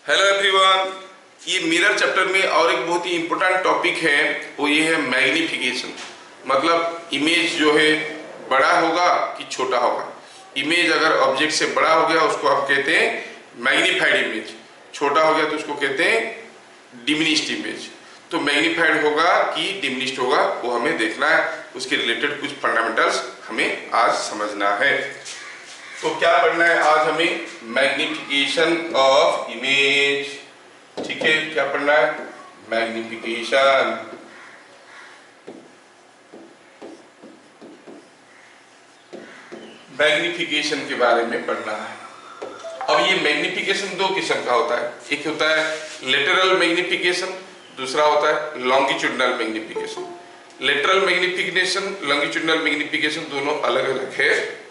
Hello everyone, ये mirror chapter में और एक बहुत ही इम्पोर्टेंट टॉपिक है, वो ये है मैग्निफिकेशन। मतलब इमेज जो है बड़ा होगा कि छोटा होगा। इमेज अगर ऑब्जेक्ट से बड़ा हो गया उसको आप कहते हैं मैग्नीफाइड इमेज, छोटा हो गया तो उसको कहते हैं डिमिनिश्ड इमेज। तो मैग्नीफाइड होगा कि डिमिनिश्ड होगा वो हमें देखना है, उसके रिलेटेड कुछ फंडामेंटल्स हमें आज समझना है। तो क्या पढ़ना है आज हमें? Magnification of image. ठीक है, क्या पढ़ना है? मैग्निफिकेशन। मैग्निफिकेशन के बारे में पढ़ना है। अब ये मैग्निफिकेशन दो किस्म का होता है, एक होता है लेटरल मैग्निफिकेशन, दूसरा होता है longitudinal magnification. Lateral magnification, longitudinal magnification दोनों अलग अलग है,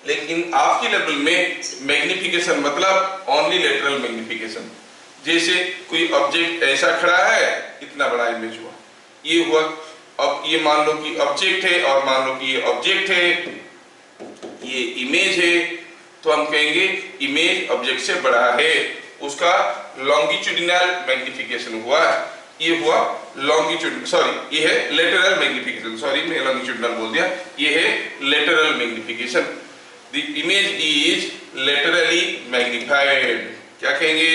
लेकिन आपकी लेवल में मैग्निफिकेशन मतलब ओनली लेटरल मैग्निफिकेशन। जैसे कोई ऑब्जेक्ट ऐसा खड़ा है, इतना बड़ा इमेज हुआ, ये हुआ। अब ये मान लो कि ऑब्जेक्ट है और मान लो कि ये ऑब्जेक्ट है, ये इमेज है, तो हम कहेंगे इमेज ऑब्जेक्ट से बड़ा है, उसका लॉन्गिट्यूडिनल मैग्निफिकेशन हुआ। ये हुआ लॉन्गिट्यूड, सॉरी ये है लेटरल मैग्निफिकेशन, सॉरी मैं लॉन्गिट्यूडिनल बोल दिया, ये है lateral magnification. The image is laterally magnified. क्या कहेंगे?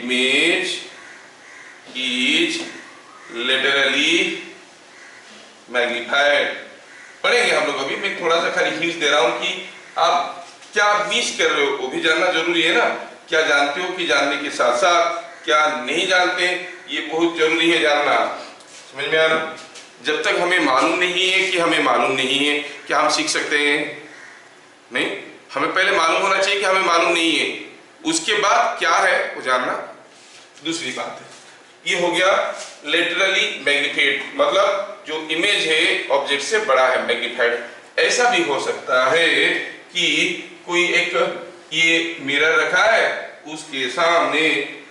Image is laterally magnified. पढ़ेंगे हम लोग अभी। मैं थोड़ा सा खाली हिंट दे रहा हूं कि आप क्या मिस कर रहे हो वो भी जानना जरूरी है ना। क्या जानते हो कि जानने के साथ साथ क्या नहीं जानते, ये बहुत जरूरी है जानना। समझ में आ रहा? जब तक हमें मालूम नहीं है कि हमें मालूम नहीं है, क्या हम सीख सकते हैं? नहीं, हमें पहले मालूम होना चाहिए कि हमें मालूम नहीं है, उसके बाद क्या है वो जानना दूसरी बात है। ये हो गया लेटरली मैग्निफाइड, मतलब जो इमेज है ऑब्जेक्ट से बड़ा है, मैग्निफाइड। ऐसा भी हो सकता है कि कोई एक ये मिरर रखा है, उसके सामने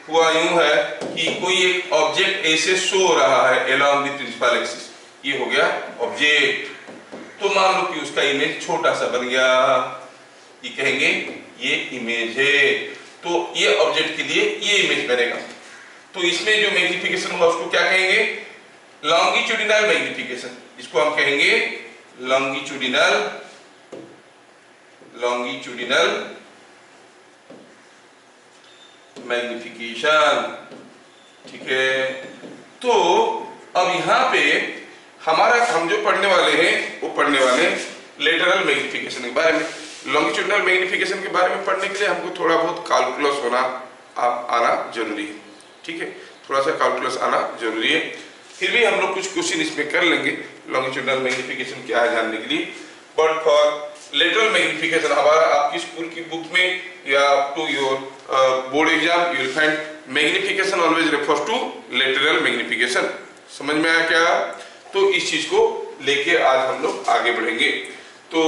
हुआ यूं है कि कोई एक ऑब्जेक्ट ऐसे शो रहा है अलोंग विद प्रिंसिपल एक्सिस, ये हो गया ऑब्जेक्ट। तो मान लो कि उसका इमेज छोटा सा बन गया, ये कहेंगे ये इमेज है, तो ये ऑब्जेक्ट के लिए ये इमेज बनेगा। तो इसमें जो मैग्निफिकेशन होगा उसको क्या कहेंगे? Longitudinal magnification. इसको हम कहेंगे लॉन्गिट्यूडिनल मैग्निफिकेशन। ठीक है, तो अब यहाँ पे हम जो पढ़ने वाले हैं वो पढ़ने वाले लेटरल मैग्निफिकेशन के बारे में। लॉन्गिट्यूडिनल मैग्निफिकेशन के बारे में पढ़ने के लिए हमको थोड़ा बहुत कैलकुलस आना जरूरी है। ठीक है, थोड़ा सा कैलकुलस आना जरूरी है। फिर भी हम लोग कुछ क्वेश्चन इसमें कर लेंगे लॉन्गिट्यूडिनल मैग्निफिकेशन क्या है जानने के लिए। बट फॉर लेटरल मैग्निफिकेशन हमारा आपकी स्कूल की बुक में या to your board exam you will find magnification always refers to lateral magnification. समझ में आया क्या? तो इस चीज को लेके आज हम लोग आगे बढ़ेंगे। तो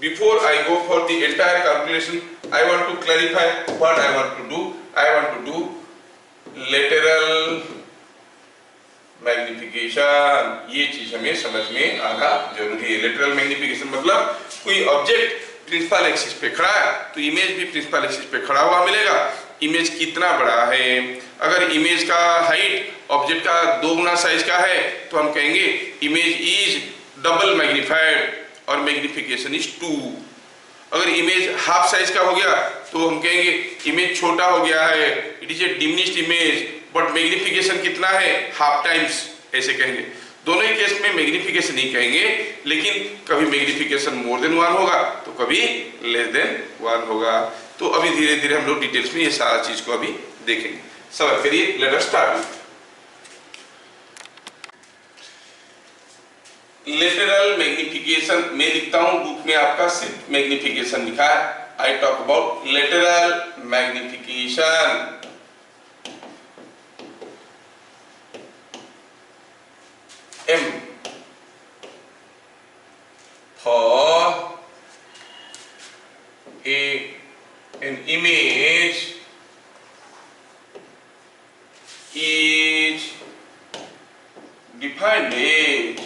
before I go for the entire calculation, I want to clarify what I want to do. I want to do lateral magnification. ये चीज हमें समझ में आना जरूरी है। लेटरल मैग्निफिकेशन मतलब कोई ऑब्जेक्ट प्रिंसिपल एक्सिस पे खड़ा है तो इमेज भी प्रिंसिपल एक्सिस पे खड़ा हुआ मिलेगा। इमेज कितना बड़ा है? अगर इमेज का हाइट ऑब्जेक्ट का 2 गुना साइज का है तो हम कहेंगे इमेज इज डबल मैग्निफाइड और मैग्निफिकेशन इज 2। अगर इमेज हाफ साइज का हो गया तो हम कहेंगे इमेज छोटा हो गया है, it is a diminished image, but magnification कितना है? हाफ टाइम्स, ऐसे कहेंगे। दोनों ही केस में मैग्निफिकेशन ही कहेंगे, लेकिन कभी मैग्निफिकेशन मोर देन 1 होगा तो कभी लेस देन 1 होगा। तो अभी धीरे धीरे हम लोग डिटेल्स में ये सारा चीज को अभी देखेंगे। सब करिए, let us start. Lateral magnification मैं लिखता हूं बुक में, आपका सिर्फ मैग्निफिकेशन लिखा है। I talk about lateral magnification. M for an image is defined as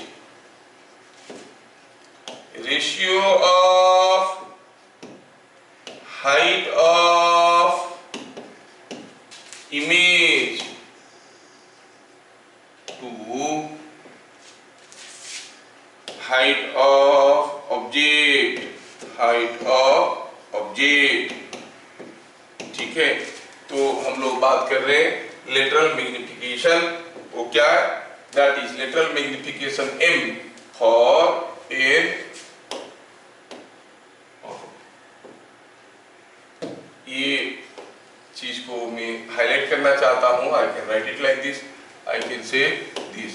ratio of height of image to height of object, ठीक है। तो हम लोग बात कर रहे हैं लेटरल मैग्निफिकेशन, वो क्या है, that is lateral magnification m for a, ये चीज को मैं हाईलाइट करना चाहता हूं, I can write it like this, I can say this.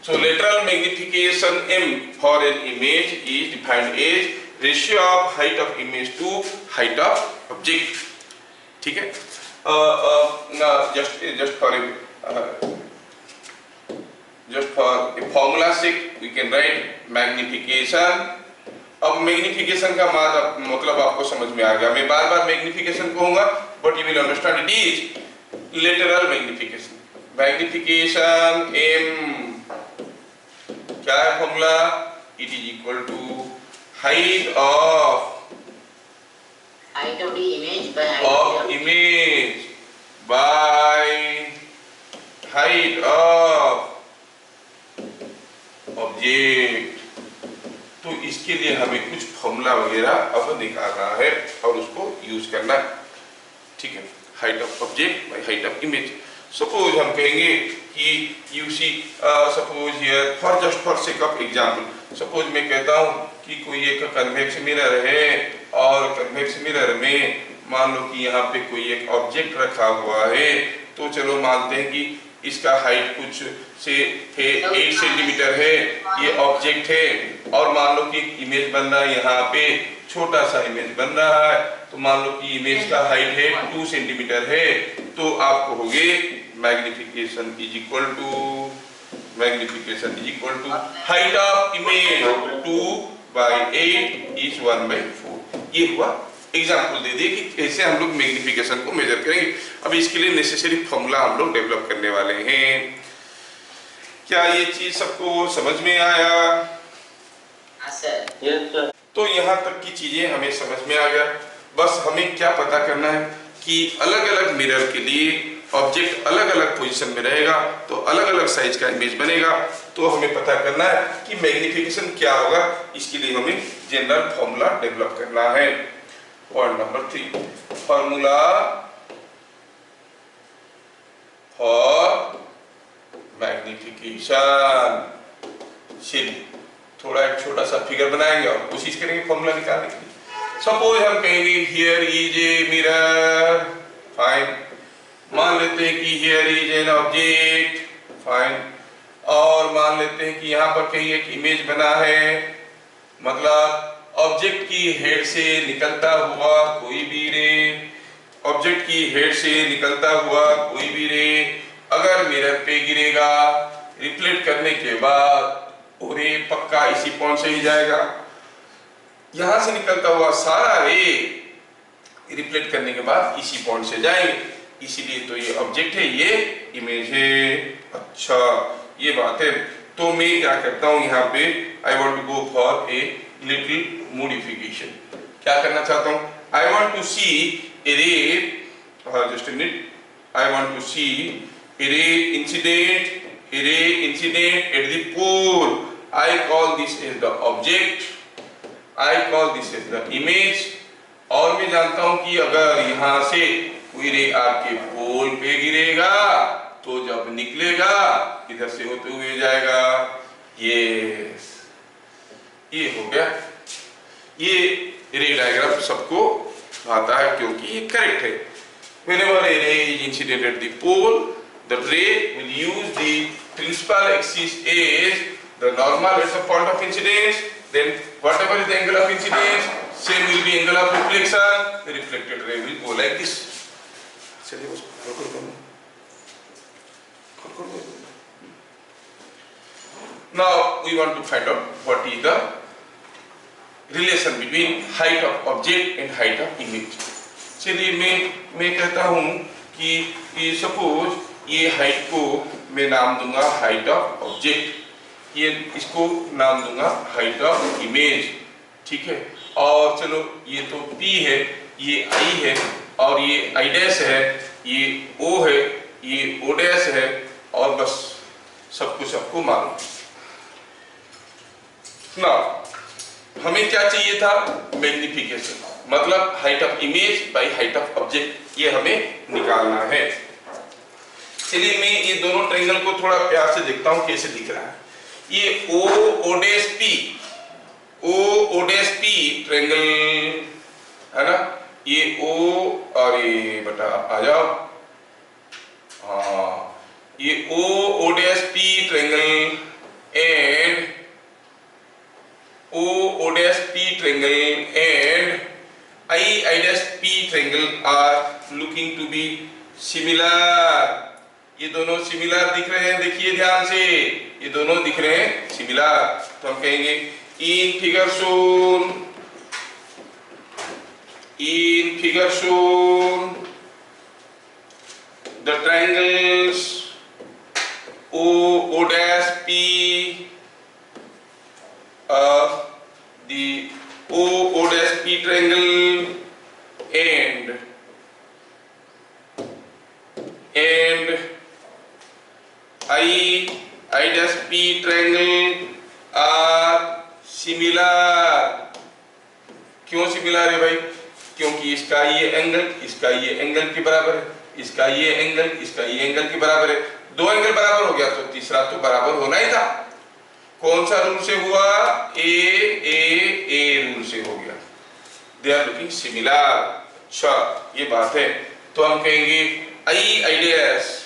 So lateral magnification m for an image is defined as ratio of height of image to height of object, ठीक है। just for a formula sake we can write magnification। अब magnification का मतलब आपको समझ में आ गया, मैं बार बार मैग्निफिकेशन कहूंगा but you will understand it is lateral magnification. Magnification m क्या है formula, it is equal to height of the image by height of object. तो इसके लिए हमें कुछ फॉर्मूला वगैरह अब निकालना है और उसको यूज करना है, ठीक है। Height of object by height of image. Suppose हम कहेंगे कि you see, suppose here for just for sake of example, suppose मैं कहता हूं कि कोई एक कन्वेक्स मिरर है और कन्वेक्स मिरर में मान लो कि यहाँ पे कोई एक ऑब्जेक्ट रखा हुआ है, तो चलो मानते हैं कि इसका हाइट कुछ से है 8 सेंटीमीटर है, ये ऑब्जेक्ट है, और मान लो कि एक इमेज बन रहा है, यहाँ पे छोटा सा इमेज बन रहा है, तो मान लो कि इमेज का हाइट है 2 सेंटीमीटर है, तो आप कहोगे magnification is equal to height of image 2/8 is 1/4। ये हुआ एग्जाम्पल दे दिए कि कैसे हम लोग मैग्निफिकेशन को मेजर करेंगे। अब इसके लिए नेसेसरी फॉर्मूला हम लोग डेवलप करने वाले हैं। क्या ये चीज सबको समझ में आया? सर। तो यहाँ तक की चीजें हमें समझ में आ गया। बस हमें क्या पता करना है कि अलग अलग मिरर के लिए ऑब्जेक्ट अलग अलग पोजीशन में रहेगा, तो अलग अलग साइज का इमेज बनेगा। तो हमें पता करना है कि मैग्निफिकेशन क्या होगा, इसके लिए हमें जनरल फॉर्मूला डेवलप करना है। Point number 3, formula for magnification. चलिए थोड़ा एक छोटा सा फिगर बनाएंगे और कोशिश करेंगे फॉर्मूला निकालने की। सपोज हम कहेंगे here is a mirror, fine. मान लेते हैं कि here is an object, fine. और मान लेते हैं कि यहाँ पर कहीं एक इमेज बना है, मतलब ऑब्जेक्ट की हेड से निकलता हुआ कोई भी रे, ऑब्जेक्ट की हेड से निकलता हुआ कोई भी रे अगर मिरर पे गिरेगा, रिफ्लेक्ट करने के बाद और ये पक्का इसी पॉइंट से ही जाएगा। यहां से निकलता हुआ सारा रे रिफ्लेक्ट करने के बाद इसी पॉइंट से जाएंगे, इसीलिए तो ये ऑब्जेक्ट है, ये इमेज है। अच्छा ये बात है। तो मैं क्या करता हूं, यहाँ पे I want to go for a little modification. क्या करना चाहता हूं, आई want to see a ray, just a minute, I want to see a ray incident at the pole. I call this as the object, I call this as the image। और मैं जानता हूं कि अगर यहां से कोई रे आपके पोल पे गिरेगा तो जब निकलेगा इधर से होते हुए जाएगा। ये हो गया। ये रे डायग्राम सबको आता है क्योंकि ये करेक्ट है। Whenever a ray is incident at the pole, the ray will use the principal axis as the normal at the point of incidence, then whatever is the angle of incidence, same will be angle of reflection, the reflected ray will go like this। चलिए उसको now we want to find out what is the relation between height of object and height of image। चलिए मैं कहता हूं कि suppose ये height को मैं नाम दूंगा हाइट ऑफ ऑब्जेक्ट, ये इसको नाम दूंगा हाइट ऑफ इमेज, ठीक है। और चलो ये तो P है, ये I है और ये I डैश है, ये O है, ये O डैश है, और बस सब कुछ आपको मालूम। ना हमें क्या चाहिए था? मैग्निफिकेशन, मतलब height of image by height of object, ये हमें निकालना है। चलिए मैं ये दोनों ट्रायंगल को थोड़ा प्यार से देखता हूं कैसे दिख रहा है। ये O dash P, O dash P triangle है ना, ये O और ये बटा आ जाओ, हाँ ये O dash P triangle and O dash P triangle and I dash P triangle are looking to be similar. ये दोनों सिमिलर दिख रहे हैं, देखिए ध्यान से, ये दोनों दिख रहे हैं सिमिलर। तो हम कहेंगे in figure shown the triangles O dash P of the O dash P triangle and I dash P triangle are similar। क्यों सिमिलर है भाई? क्योंकि इसका ये एंगल के बराबर है, इसका ये एंगल के बराबर है। दो एंगल बराबर हो गया तो तीसरा तो बराबर होना ही था। कौन सा रूल से हुआ? ए रूल से हो गया। They are looking similar. अच्छा ये बात है। तो हम कहेंगे I dash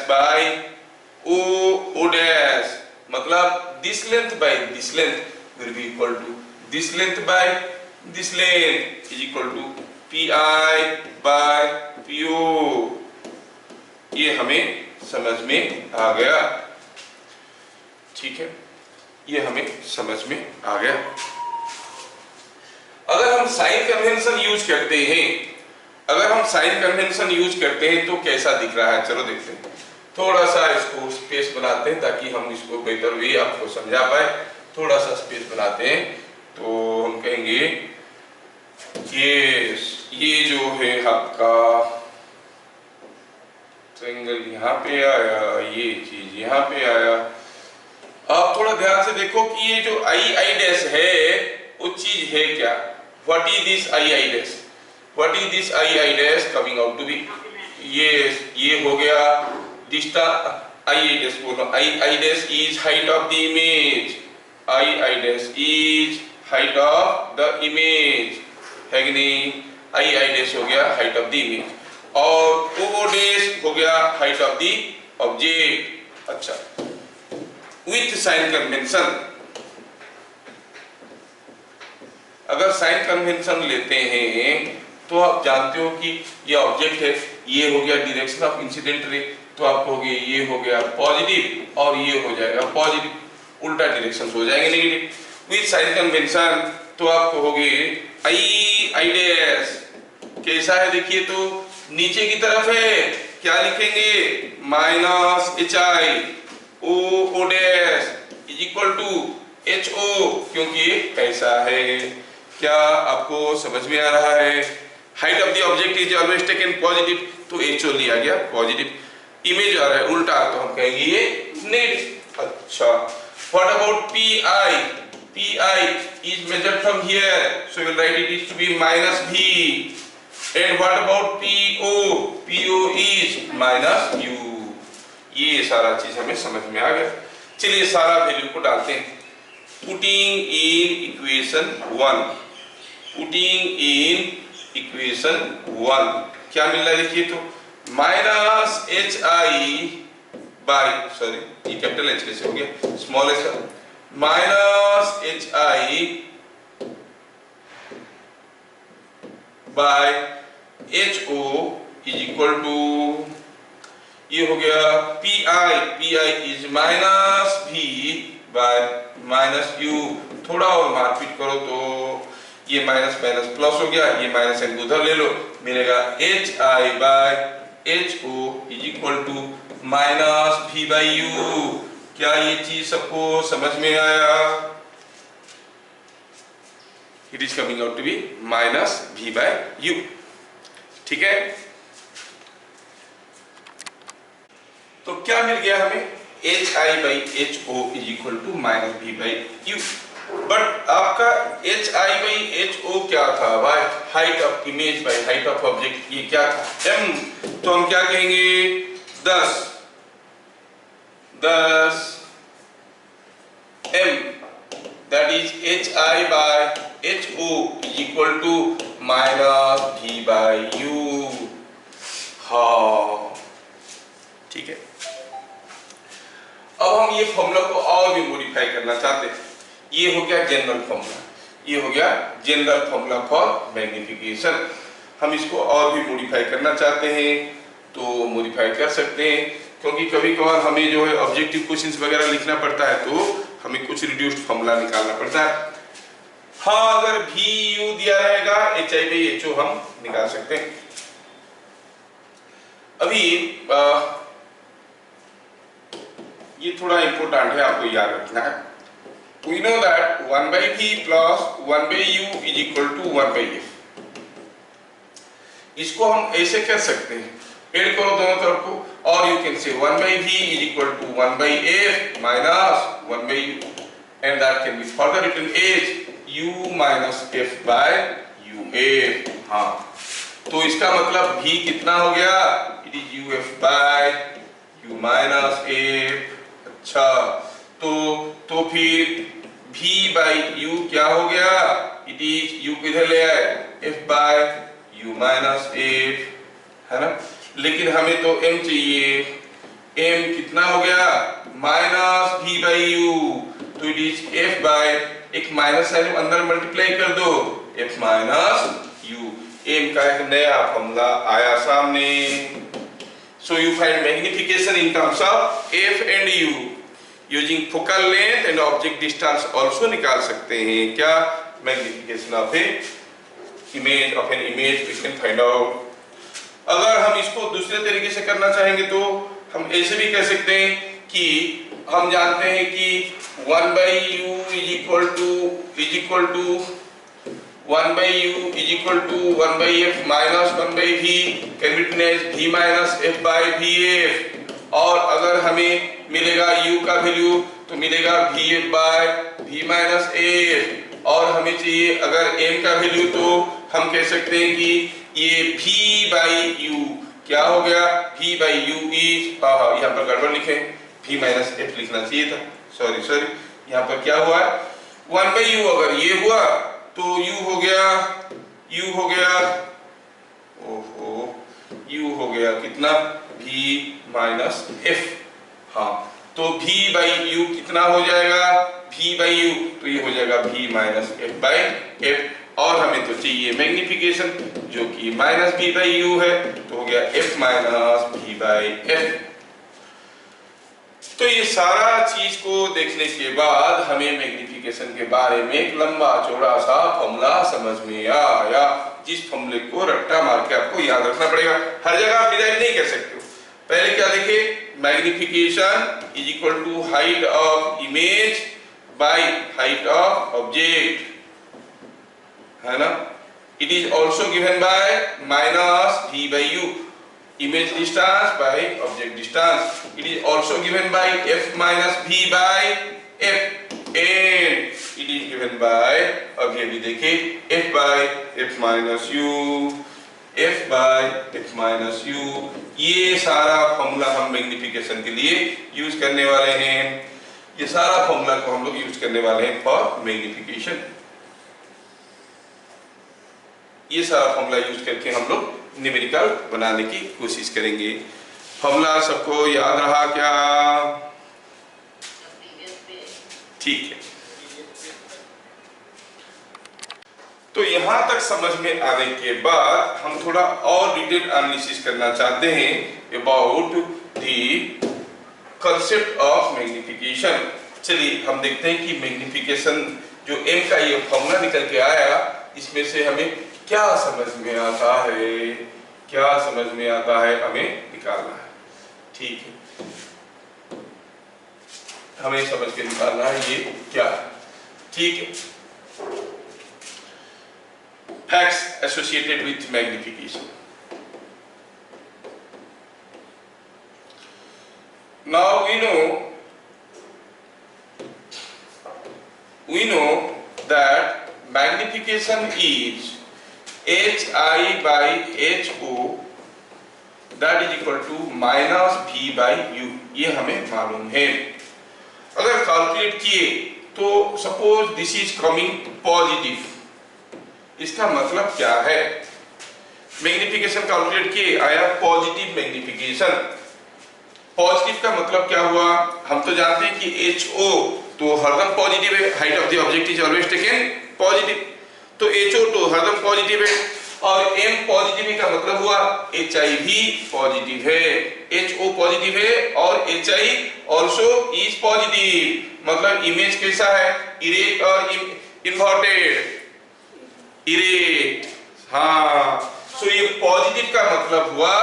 by O dash, मतलब this length by this length will be equal to this length by this length is equal to PI by PO। ये हमें समझ में आ गया, ठीक है, ये हमें समझ में आ गया। अगर हम साइन कन्वेंशन यूज करते हैं, तो कैसा दिख रहा है? चलो देखते हैं। थोड़ा सा इसको स्पेस बनाते हैं ताकि हम इसको बेहतर वे आपको समझा पाए। थोड़ा सा स्पेस बनाते हैं तो हम कहेंगे ये जो है आपका ट्रायंगल यहाँ पे आया, ये चीज यहाँ पे आया। आप थोड़ा ध्यान से देखो कि ये जो I डैश है वो चीज है क्या? What is this I dash? What is this I dash coming out to be? ये हो गया दिस्टा I डैश, बोलो I dash is height of the image. I dash is height of the image है कि नहीं? I डैश हो गया हाइट ऑफ द इमेज और O डैश हो गया हाइट ऑफ द ऑब्जेक्ट। अच्छा, विथ साइन कन्वेंशन, अगर साइन कन्वेंशन लेते हैं तो आप जानते हो कि ये ऑब्जेक्ट है, ये हो गया डायरेक्शन ऑफ इंसिडेंट रे, तो आप कहोगे ये हो गया पॉजिटिव और ये हो जाएगा पॉजिटिव, उल्टा डायरेक्शन हो जाएंगे नेगेटिव। विथ साइन कन्वेंशन तो आप कहोगे I डैश कैसा है? देखिए तो नीचे की तरफ है, क्या लिखेंगे? Minus HI O dash is equal to HO, क्योंकि ऐसा है। क्या आपको समझ में आ रहा है? Height of the object is always taken positive, तो HO लिया गया पॉजिटिव। इमेज आ रहा है उल्टा, तो हम कहेंगे ये नेगेटिव। अच्छा, what about PI? PI is measured from here, so we will write it is to be minus V. And what about PO? PO is minus U. ये सारा चीज हमें समझ में आ गया। चलिए सारा वैल्यू को डालते हैं। Putting in equation 1, क्या मिल रहा है? देखिए तो माइनस HI बाय, सॉरी ये कैपिटल H कैसे हो गया? स्मॉल h का minus HI by HO is equal to, ये हो गया PI is minus V by minus U। थोड़ा और मारपीट करो तो ये माइनस माइनस प्लस हो गया, ये माइनस एन उधर ले लो, मिलेगा HI by HO is equal to minus V by U। क्या ये चीज सबको समझ में आया? It is coming out to be minus V by U। ठीक है, तो क्या मिल गया हमें, H I by H O is equal to minus B by U. But आपका H I by H O क्या था, by height of image by height of object, ये क्या था एम। तो हम क्या कहेंगे 10 m, that is h i by h O is equal to minus v by u. हाँ ठीक है, अब हम ये फॉर्मूला को और भी मॉडिफाई करना चाहते हैं। ये हो गया जनरल फॉर्मूला, ये हो गया जनरल फॉर्मूला फॉर मैग्निफिकेशन। हम इसको और भी मॉडिफाई करना चाहते हैं तो मॉडिफाई कर सकते हैं, क्योंकि कभी कभार हमें जो है ऑब्जेक्टिव क्वेश्चंस वगैरह लिखना पड़ता है तो हमें कुछ रिड्यूस्ड फॉर्मूला निकालना पड़ता है। हाँ, अगर भी यू दिया रहेगा h I by H o हम निकाल सकते हैं। अभी ये थोड़ा इंपॉर्टेंट है, आपको याद रखना है। We know that 1 by v plus 1 by u is equal to 1 by f। इसको हम ऐसे कह सकते हैं, ऐड करो दोनों तरफ को, और you can say 1 by v is equal to 1 by f minus 1 by u, and that can be further written as u minus f by uf। हाँ, तो इसका मतलब v कितना हो गया, it is uf by u minus f। अच्छा, तो फिर v by u क्या हो गया, it is u किधर ले आए, f by u minus f, है ना। लेकिन हमें तो m चाहिए, m कितना हो गया माइनस v by u, तो it is f by, एक माइनस साइन अंदर मल्टीप्लाई कर दो, f माइनस u। m का एक नया फॉर्मूला आया सामने। So you find magnification in terms of f and u using focal length and object distance also निकाल सकते हैं। क्या, magnification of a image of an image we can find out। अगर हम इसको दूसरे तरीके से करना चाहेंगे तो हम ऐसे भी कह सकते हैं कि हम जानते हैं कि 1 by u is equal to 1 by u is equal to 1 by f minus 1 by v can be written as v minus f by vf। और अगर हमें मिलेगा u का वैल्यू तो मिलेगा vf by v minus f, और हमें चाहिए अगर m का वैल्यू तो हम कह सकते हैं कि ये v by u क्या हो गया, v by u is, यहाँ पर गड़बड़ लिखे, v minus f लिखना चाहिए था, सॉरी यहाँ पर क्या हुआ है 1 by u, अगर ये हुआ तो u हो गया ओहो, u हो गया कितना, v minus f। हाँ, तो v by u कितना हो जाएगा, v by u, तो ये हो जाएगा v minus f by f, और हमें तो चाहिए मैग्निफिकेशन जो कि माइनस v by u है, तो हो गया f minus v by f। तो ये सारा चीज को देखने के बाद हमें मैग्निफिकेशन के बारे में एक लंबा चौड़ा सा फॉर्मूला समझ में आया, जिस फॉर्मूले को रट्टा मार के आपको याद रखना पड़ेगा, हर जगह आप डिराइव नहीं कर सकते हो। पहले क्या देखे, magnification is equal to height of image by height of object, है ना। It is also given by minus v by u, image distance by object distance। It is also given by f minus v by f, and it is given by, अब ये भी देखिए, f by f minus u, f by f minus u। ये सारा formula हम magnification के लिए use करने वाले हैं, ये सारा फॉर्मूला को हम लोग यूज करने वाले हैं फॉर मैग्निफिकेशन। ये सारा फॉर्मूला यूज करके हम लोग न्यूमेरिकल बनाने की कोशिश करेंगे। फॉर्मूला सबको याद रहा क्या, ठीक है। तो यहां तक समझ में आने के बाद हम थोड़ा और डिटेल एनालिसिस करना चाहते हैं about the concept of magnification. चलिए हम देखते हैं कि मैग्निफिकेशन जो m का ये फॉर्मूला निकल के आया, इसमें से हमें क्या समझ में आता है, क्या समझ में आता है हमें निकालना है, ठीक है, हमें समझ के निकालना है ये क्या है, ठीक है। Facts associated with magnification. Now we know that magnification is hi by ho that is equal to minus v by u, ये हमें मालूम है। अगर कैलकुलेट किए तो suppose this is coming positive, इसका मतलब क्या है? मैग्निफिकेशन कैलकुलेट किए, आया पॉजिटिव मैग्निफिकेशन। पॉजिटिव का मतलब क्या हुआ? हम तो जानते हैं कि HO तो हरदम पॉजिटिव है, height of the object is always taken positive, तो HO तो हरदम पॉजिटिव है। और M पॉजिटिव का मतलब हुआ HI भी पॉजिटिव है, HO पॉजिटिव है और HI ऑल्सो इज पॉजिटिव। मतलब इमेज कैसा है? इरेक्ट और इन्वर्टेड? इरेक्ट, हाँ। सो ये पॉजिटिव का मतलब हुआ,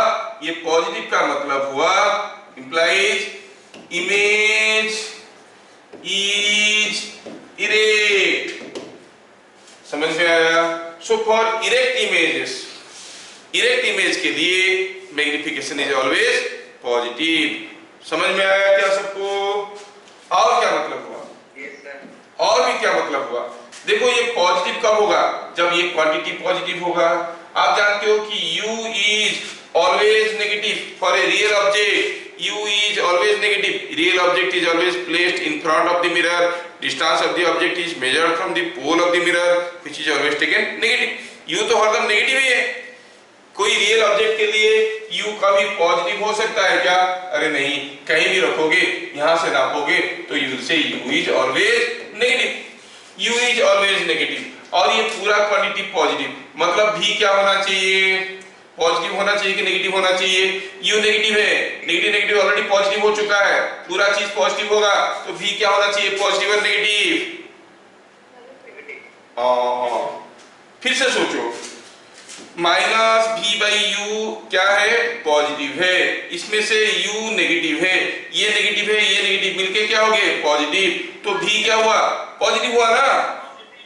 ये पॉजिटिव का मतलब हुआ implies image is erect। समझ में आया? सो फॉर इरेक्ट इमेज के लिए मैग्निफिकेशन इज ऑलवेज पॉजिटिव। समझ में आया क्या सबको? और क्या मतलब हुआ? और भी क्या मतलब हुआ? देखो ये पॉजिटिव कब होगा? जब ये क्वांटिटी पॉजिटिव होगा। आप जानते हो कि u is always negative for a real object, u is always negative, real object is always placed in front of the mirror, distance of the object is measured from the pole of the mirror which is always taken negative। u तो हरदम negative ही है। कोई real object के लिए u कभी positive हो सकता है क्या? अरे नहीं, कहीं भी रखोगे, यहां से नापोगे तो you will say u is always negative, u is always negative। और ये पूरा क्वांटिटी पॉजिटिव, मतलब v क्या होना चाहिए? पॉजिटिव होना चाहिए कि नेगेटिव होना चाहिए? u नेगेटिव है, नेगेटिव नेगेटिव ऑलरेडी पॉजिटिव हो चुका है, पूरा चीज पॉजिटिव होगा, तो v क्या होना चाहिए? पॉजिटिव और नेगेटिव? फिर से सोचो, माइनस v बाई यू क्या है? पॉजिटिव है, इसमें से u नेगेटिव है, ये नेगेटिव है, ये नेगेटिव मिलके क्या हो गए? पॉजिटिव। तो v क्या हुआ? पॉजिटिव हुआ ना?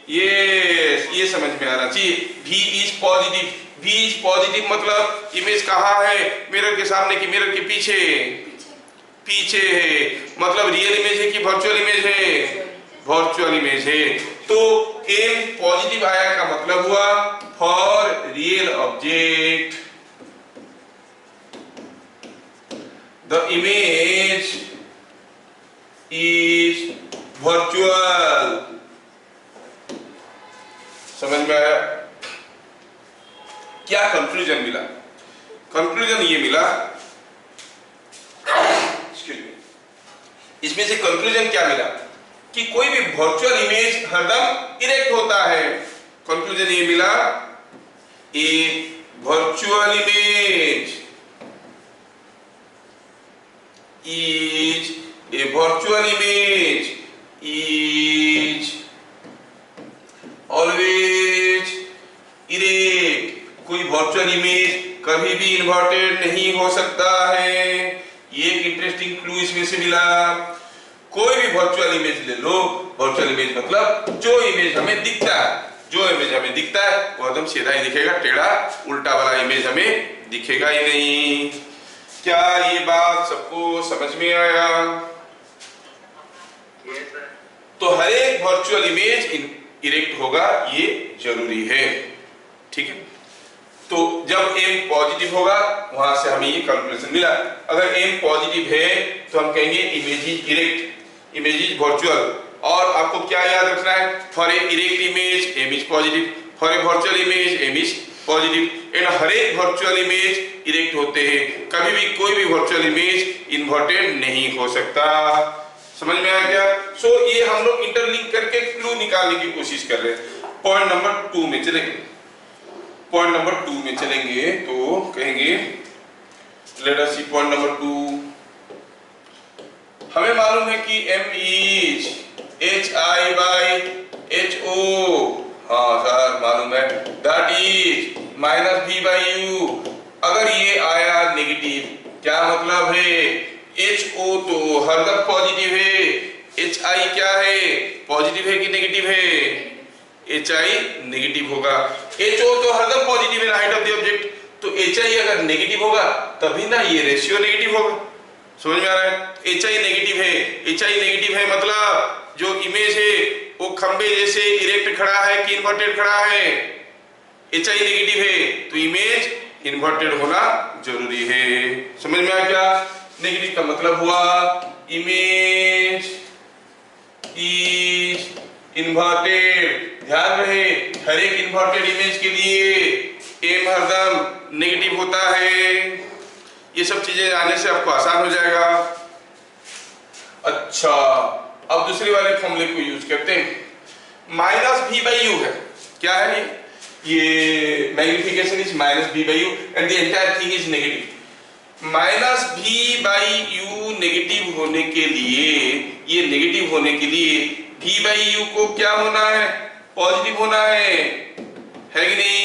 ये समझ में आना चाहिए। v is positive, v is positive मतलब इमेज कहाँ है? मिरर के सामने कि मिरर के पीछे? पीछे है। मतलब रियल इमेज है कि वर्चुअल इमेज है? वर्चुअल इमेज है। तो m पॉजिटिव आया का मतलब हुआ for real object the image is virtual. समझ में आया? क्या कंक्लूजन मिला? कंक्लूजन ये मिला, इसमें से कंक्लूजन क्या मिला कि कोई भी वर्चुअल इमेज हरदम इरेक्ट होता है। कंक्लूजन ये मिला, a virtual image is always erect. कोई वर्चुअल इमेज कभी भी इन्वर्टेड नहीं हो सकता है। ये एक इंटरेस्टिंग क्लू इसमें से मिला। कोई भी वर्चुअल इमेज ले लो, वर्चुअल इमेज मतलब जो इमेज हमें दिखता है, जो इमेज हमें दिखता है वो एकदम सीधा ही दिखेगा, टेढ़ा उल्टा वाला इमेज हमें दिखेगा ही नहीं। क्या ये बात सबको समझ में आया? तो हर एक वर्चुअल इमेज इरेक्ट होगा, ये जरूरी है। ठीक है, तो जब m पॉजिटिव होगा वहां से हमें ये कैलकुलेशन मिला। अगर m पॉजिटिव है तो हम कहेंगे image is erect, image is virtual. और आपको क्या याद रखना है? For a erect image m is positive, for a virtual image m is positive. And हर एक वर्चुअल इमेज इरेक्ट होते हैं, कभी भी कोई भी वर्चुअल इमेज इन्वर्टेड नहीं हो सकता। समझ में आया क्या? सो ये हम लोग इंटरलिंक करके क्लू निकालने की कोशिश कर रहे हैं। पॉइंट नंबर 2 में चलेंगे। पॉइंट नंबर 2 में चलेंगे तो कहेंगे, let us see point number 2। हमें मालूम है कि m इज hi बाई ho। हाँ सर मालूम है, दैट इज माइनस v बाई u। अगर ये आया नेगेटिव, क्या मतलब है? ho तो हरदम पॉजिटिव है, hi क्या है? पॉजिटिव है कि नेगेटिव है? HI नेगेटिव होगा। HO तो हरदम पॉजिटिव है, हाइट ऑफ द ऑब्जेक्ट, तो HI अगर नेगेटिव होगा तभी ना ये रेशियो नेगेटिव होगा। समझ में आ रहा है? एच आई नेगेटिव है, एच आई नेगेटिव है मतलब जो इमेज है वो खंबे जैसे इरेक्ट खड़ा है कि इन्वर्टेड खड़ा है? एच आई नेगेटिव है तो इमेज इन्वर्टेड होना जरूरी है। समझ में आया क्या? नेगेटिव का मतलब हुआ इमेज इज इन्वर्टेड। ध्यान रहे हर एक इन्वर्टेड इमेज के लिए एम हरदम नेगेटिव होता है। ये सब चीजें आने से आपको आसान हो जाएगा। अच्छा, अब दूसरे वाले फॉर्मूले को यूज करते हैं। माइनस भी बाई यू है, क्या है ये magnification is minus B by u and the entire thing is negative. Minus v by u negative होने के लिए, ये नेगेटिव होने के लिए भी बाई यू को क्या होना है? पॉजिटिव होना है कि नहीं?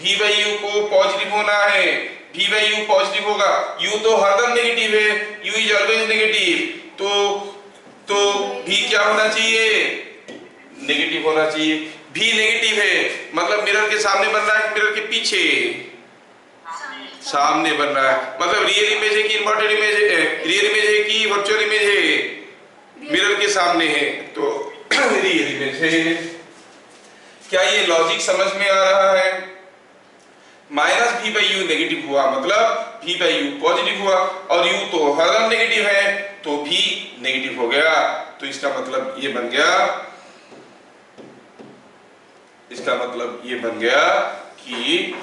भी बाई यू को पॉजिटिव होना है। भी बाई यू पॉजिटिव होगा, यू तो हरदम नेगेटिव है, यू इज ऑलवेज नेगेटिव, तो भी क्या होना चाहिए? नेगेटिव होना चाहिए। भी नेगेटिव है मतलब मिरर के सामने बन रहा है कि मिरर के पीछे? सामने बन रहा है, मतलब रियल इमेज है कि इन्वर्टेड इमेज है? रियल इमेज है कि वर्चुअल इमेज है? मिरर के सामने है तो रियल इमेज है। क्या ये लॉजिक समझ में आ रहा है? Minus v by u negative हुआ मतलब भी बाई यू पॉजिटिव हुआ, और यू तो हरदम नेगेटिव है तो भी नेगेटिव हो गया। तो इसका मतलब ये बन गया, इसका मतलब ये बन गया कि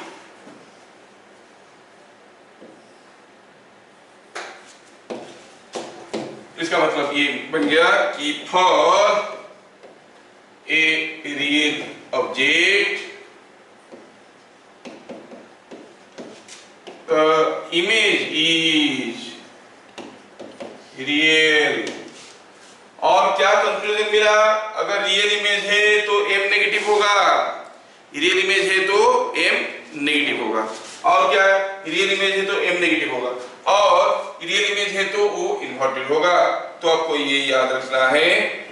इसका मतलब ये बन गया कि for a real object image is real. और क्या कंक्लूजन मिला? अगर रियल इमेज है तो एम नेगेटिव होगा, रियल इमेज है तो एम नेगेटिव होगा। और क्या है? रियल इमेज है तो एम नेगेटिव होगा, और रियल इमेज है तो वो इन्वर्टेड होगा। तो आपको ये याद रखना है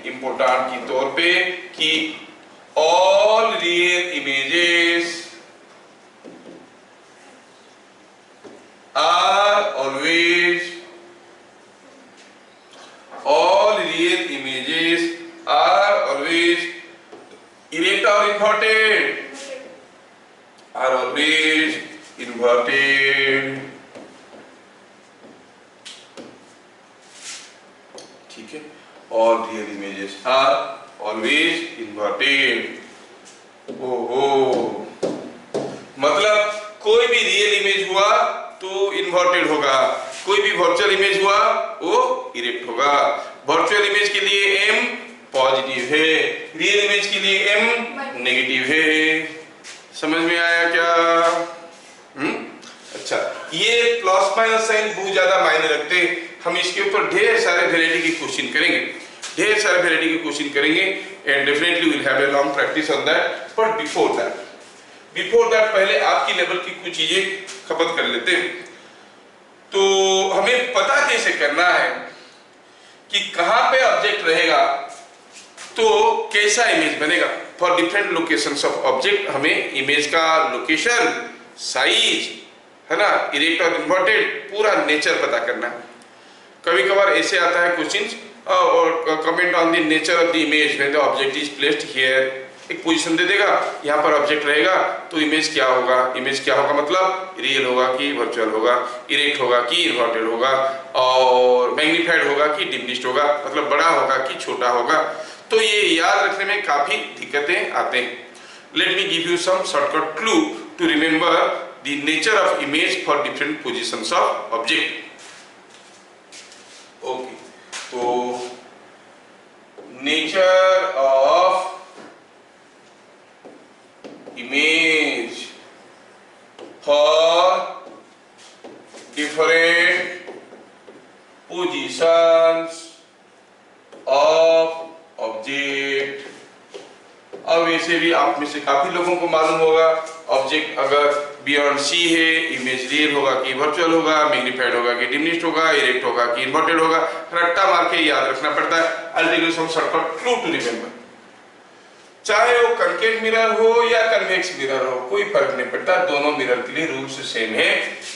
इंपोर्टेंट के तौर पे कि all real images are always, all real images are always erect or inverted, are always inverted। ठीक है, all real images are always inverted। ओहो, मतलब कोई भी रियल इमेज हुआ तो इन्वर्टेड होगा, कोई भी वर्चुअल इमेज हुआ वो इरेक्ट होगा। वर्चुअल इमेज के लिए एम पॉजिटिव है, रियल इमेज के लिए एम नेगेटिव है। समझ में आया क्या? अच्छा, ये प्लस माइनस साइन बहुत ज्यादा मायने रखते हैं। हम इसके ऊपर ढेर सारे वैरायटी के क्वेश्चन करेंगे, ढेर सारे वैरायटी के क्वेश्चन करेंगे and definitely will have a long practice on that. But before that पहले आपकी लेवल की कुछ चीजें खपत कर लेते हैं। तो हमें पता कैसे करना है कि कहां पे ऑब्जेक्ट रहेगा तो कैसा इमेज बनेगा। For different locations of object हमें इमेज का लोकेशन, साइज, है ना, इरेक्ट और इन्वर्टेड, पूरा नेचर पता करना है। कभी कभार ऐसे आता है क्वेश्चंस और comment on the nature of the image when the object is placed here. एक पोजीशन दे देगा, यहाँ पर ऑब्जेक्ट रहेगा तो इमेज क्या होगा? इमेज क्या होगा मतलब रियल होगा कि वर्चुअल होगा, इरेक्ट होगा कि इन्वर्टेड होगा, और मैग्नीफाइड होगा कि डिमिनिश्ड होगा, मतलब बड़ा होगा कि छोटा होगा। तो ये याद रखने में काफी दिक्कतें आते हैं। Let me give you some shortcut clue to remember the nature of image for different positions of object. Okay, तो nature of image for different positions of object। अब वैसे भी आप में से काफी लोगों को मालूम होगा ऑब्जेक्ट अगर बियॉन्ड सी है, इमेज रियल होगा कि वर्चुअल होगा, मैग्नीफाइड होगा कि डिमिनिश्ड होगा, इरेक्ट होगा कि इन्वर्टेड होगा। रट्टा मार के याद रखना पड़ता है। I will tell you some shortcut clue to remember. चाहे वो कनकेव मिरर हो या कन्वेक्स मिरर हो, कोई फर्क नहीं पड़ता, दोनों मिरर के लिए रूल्स सेम है।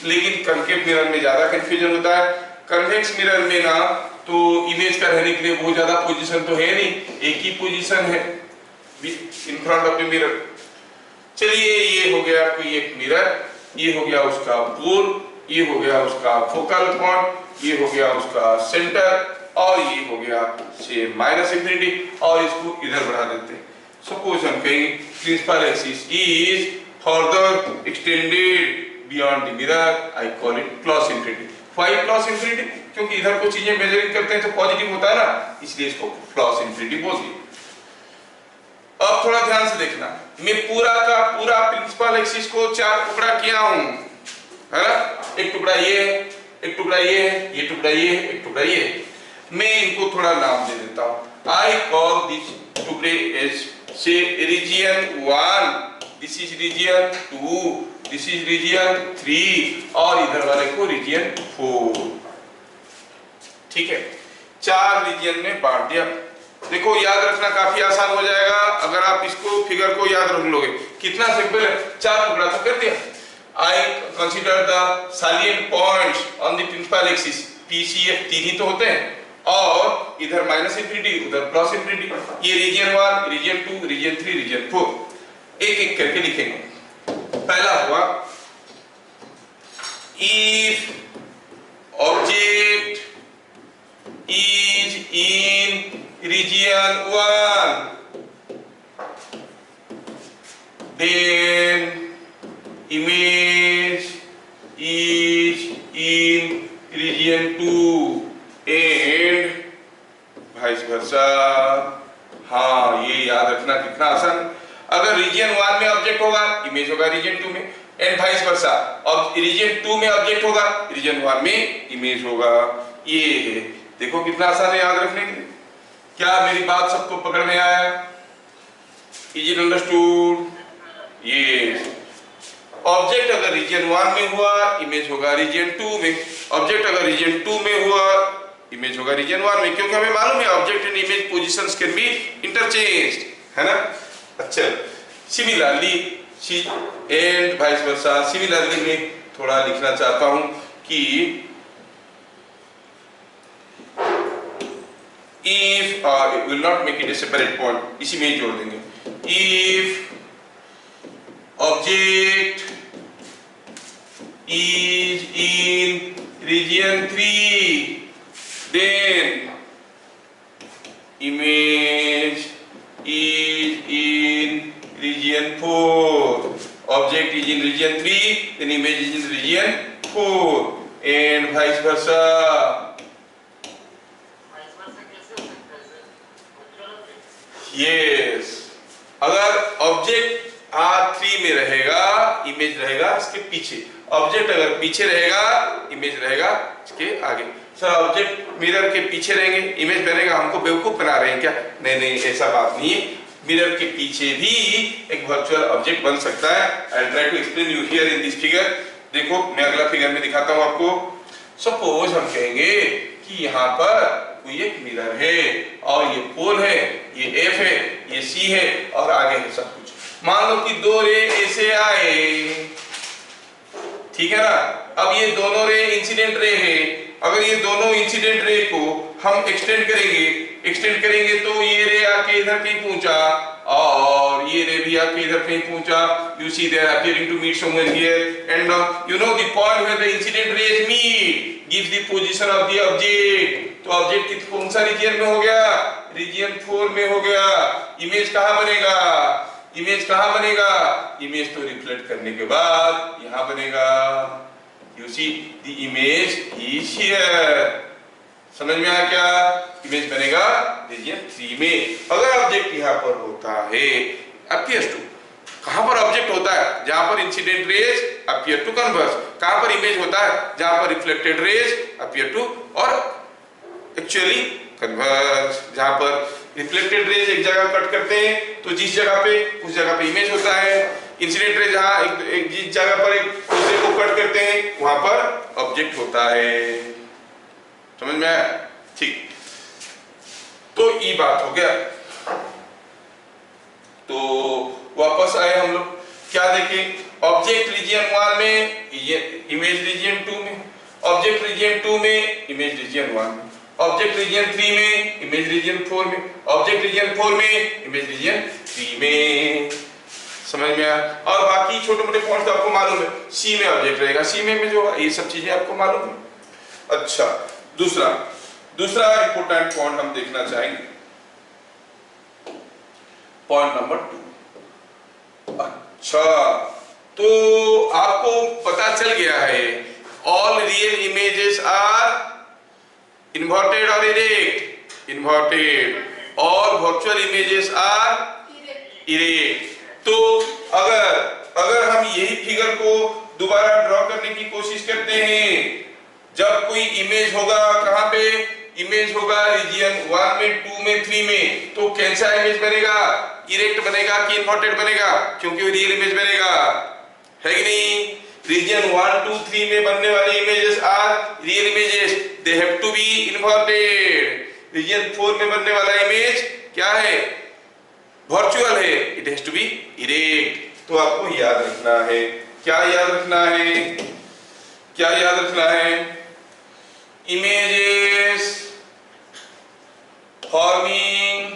लेकिन कनकेव मिरर में ज्यादा कंफ्यूजन होता है, कन्वेक्स मिरर में ना तो इमेज का रहने के लिए बहुत ज्यादा पोजीशन तो है नहीं, एक ही पोजीशन है in front of the mirror. चलिए ये हो गया कोई एक मिरर, ये हो गया उसका पोल, ये हो गया उसका फोकल पॉइंट, ये हो गया उसका सेंटर, और ये हो गया से माइनस इंफिनिटी, और इसको इधर बढ़ा देते हैं। सपोज हम कहेंगे principal axis is further extended beyond the mirror, I call it close infinity. Why close infinity? क्योंकि इधर कुछ चीजें मेजरिंग करते हैं तो पॉजिटिव होता है ना, इसलिए इसको क्लॉस इंफिनिटी बोल दिया। अब थोड़ा ध्यान से देखना, मैं पूरा का पूरा प्रिंसिपल एक्सिस को 4 टुकड़ा किया हूं, है ना? एक टुकड़ा ये है, एक टुकड़ा ये है, ये टुकड़ा ये है, एक टुकड़ा ये है। मैं इनको थोड़ा नाम दे देता हूं। आई कॉल दिस टुकड़े एज से region 1, this is region 2, this is region 3, और इधर वाले को रीजन 4। ठीक है, 4 रीजन में बांट दिया। देखो याद रखना काफी आसान हो जाएगा अगर आप इसको फिगर को याद रख लोगे। कितना सिंपल है, 4 टुकड़ा तो कर दिया। I consider the salient points on the principal axis, P C F 3 ही तो होते हैं, और इधर माइनस इंफिनिटी, उधर प्लस इंफिनिटी। ये रीजन 1, रीजन 2, रीजन 3, रीजन 4 एक एक करके लिखेंगे। पहला हुआ if object is in region 1, then image is in region 2 and vice versa। हाँ, ये याद रखना कितना आसान। अगर रीजन 1 में ऑब्जेक्ट होगा, इमेज होगा रीजन 2 में, एंड वाइस वर्सा। और रीजन 2 में ऑब्जेक्ट होगा, रीजन 1 में इमेज होगा। ये है, देखो कितना आसान है याद रखने के लिए। क्या मेरी बात सबको पकड़ में आया? Is it understood? ये ऑब्जेक्ट अगर रीजन 1 में हुआ, इमेज होगा रीजन 2 में। ऑब्जेक्ट अगर रीजन 2 में हुआ, इमेज होगा रीजन 1 में, क्योंकि हमें मालूम है object and image positions can be interchanged, है ना? अच्छा, similarly and vice versa. Similarly मैं थोड़ा लिखना चाहता हूं कि if will not make it a separate point, इसी में ही जोड़ देंगे। if object is in region 3, then image is in region 4। object is in region 3, then image is in region 4, and vice versa। Yes, अगर object R3 में रहेगा, image रहेगा इसके पीछे। ऑब्जेक्ट अगर पीछे रहेगा, इमेज रहेगा इसके आगे। सर ऑब्जेक्ट मिरर के पीछे रहेंगे, इमेज बनेगा, हमको बेवकूफ बना रहे हैं क्या? नहीं नहीं, ऐसा बात नहीं है। मिरर के पीछे भी एक वर्चुअल ऑब्जेक्ट बन सकता है। I try to explain you here in this figure. देखो मैं अगला फिगर में दिखाता हूं आपको। सपोज हम कहेंगे कि यहाँ पर कोई एक मिरर है, और ये पोल है, ये एफ है, ये सी है, और आगे है सब कुछ। मान लो कि 2 रे ऐसे आए, ठीक है ना? अब ये दोनों रे इंसिडेंट रे है। अगर ये दोनों इंसिडेंट रे को हम एक्सटेंड करेंगे तो ये रे आके इधर कहीं पहुंचा, और ये रे भी आके इधर कहीं पहुंचा। You see they are appearing to meet somewhere here, and you know the point where the incident rays meet gives the position of the object। तो ऑब्जेक्ट कौन सा रीजन में हो गया? रीजन 4 में हो गया। इमेज कहाँ बनेगा? इमेज कहाँ बनेगा? इमेज तो रिफ्लेक्ट करने के बाद यहाँ बनेगा। You see the image is here। समझ में आया क्या? इमेज बनेगा रीजन 3 में। अगर ऑब्जेक्ट यहाँ पर होता है, appears to, कहां पर ऑब्जेक्ट होता है? जहां पर incident rays appear to converse. कहां पर इमेज होता है? जहां पर रिफ्लेक्टेड रेज अपीयर टू और एक्चुअली कन्वर्स। जहां पर रिफ्लेक्टेड रेज एक जगह कट करते हैं तो जिस जगह पे उस जगह पे इमेज होता है। इंसिडेंट रेज जहां जिस जगह पर एक दूसरे को कट करते हैं वहां पर ऑब्जेक्ट होता है। समझ में आया? ठीक, तो ये बात हो गया। तो वापस आए हम लोग, क्या देखें? ऑब्जेक्ट रीजन 1 में, इमेज रीजन 2 में। ऑब्जेक्ट रीजन 2 में, इमेज रीजन 1 में, ऑब्जेक्ट रीजन 3 में, इमेज रीजन 4 में, ऑब्जेक्ट रीजन 4 में, इमेज रीजन 3 में। समझ में आया? और बाकी छोटे मोटे पॉइंट तो आपको मालूम है, सी में ऑब्जेक्ट रहेगा, सी में इमेज होगा, ये सब चीजें आपको मालूम है। अच्छा, दूसरा इंपोर्टेंट पॉइंट हम देखना चाहेंगे, पॉइंट नंबर 2। अच्छा, तो आपको पता चल गया है all real images are inverted और इरेक्ट, इन्वर्टेड, और वर्चुअल इमेजेस आर इरेक्ट। तो अगर हम यही फिगर को दोबारा ड्रॉ करने की कोशिश करते हैं, जब कोई इमेज होगा, कहां पे इमेज होगा, रीजन 1 में, 2 में, 3 में, तो कैसा इमेज बनेगा, इरेक्ट बनेगा कि इन्वर्टेड बनेगा, क्योंकि वो रियल इमेज बनेगा, है कि नहीं? रीजन 1, 2, 3 में बनने वाले images are real images, they have to be inverted. Region 4 में बनने वाला इमेज क्या है, वर्चुअल है, it has to be erect. तो आपको याद रखना है, क्या याद रखना है, क्या याद रखना है, images forming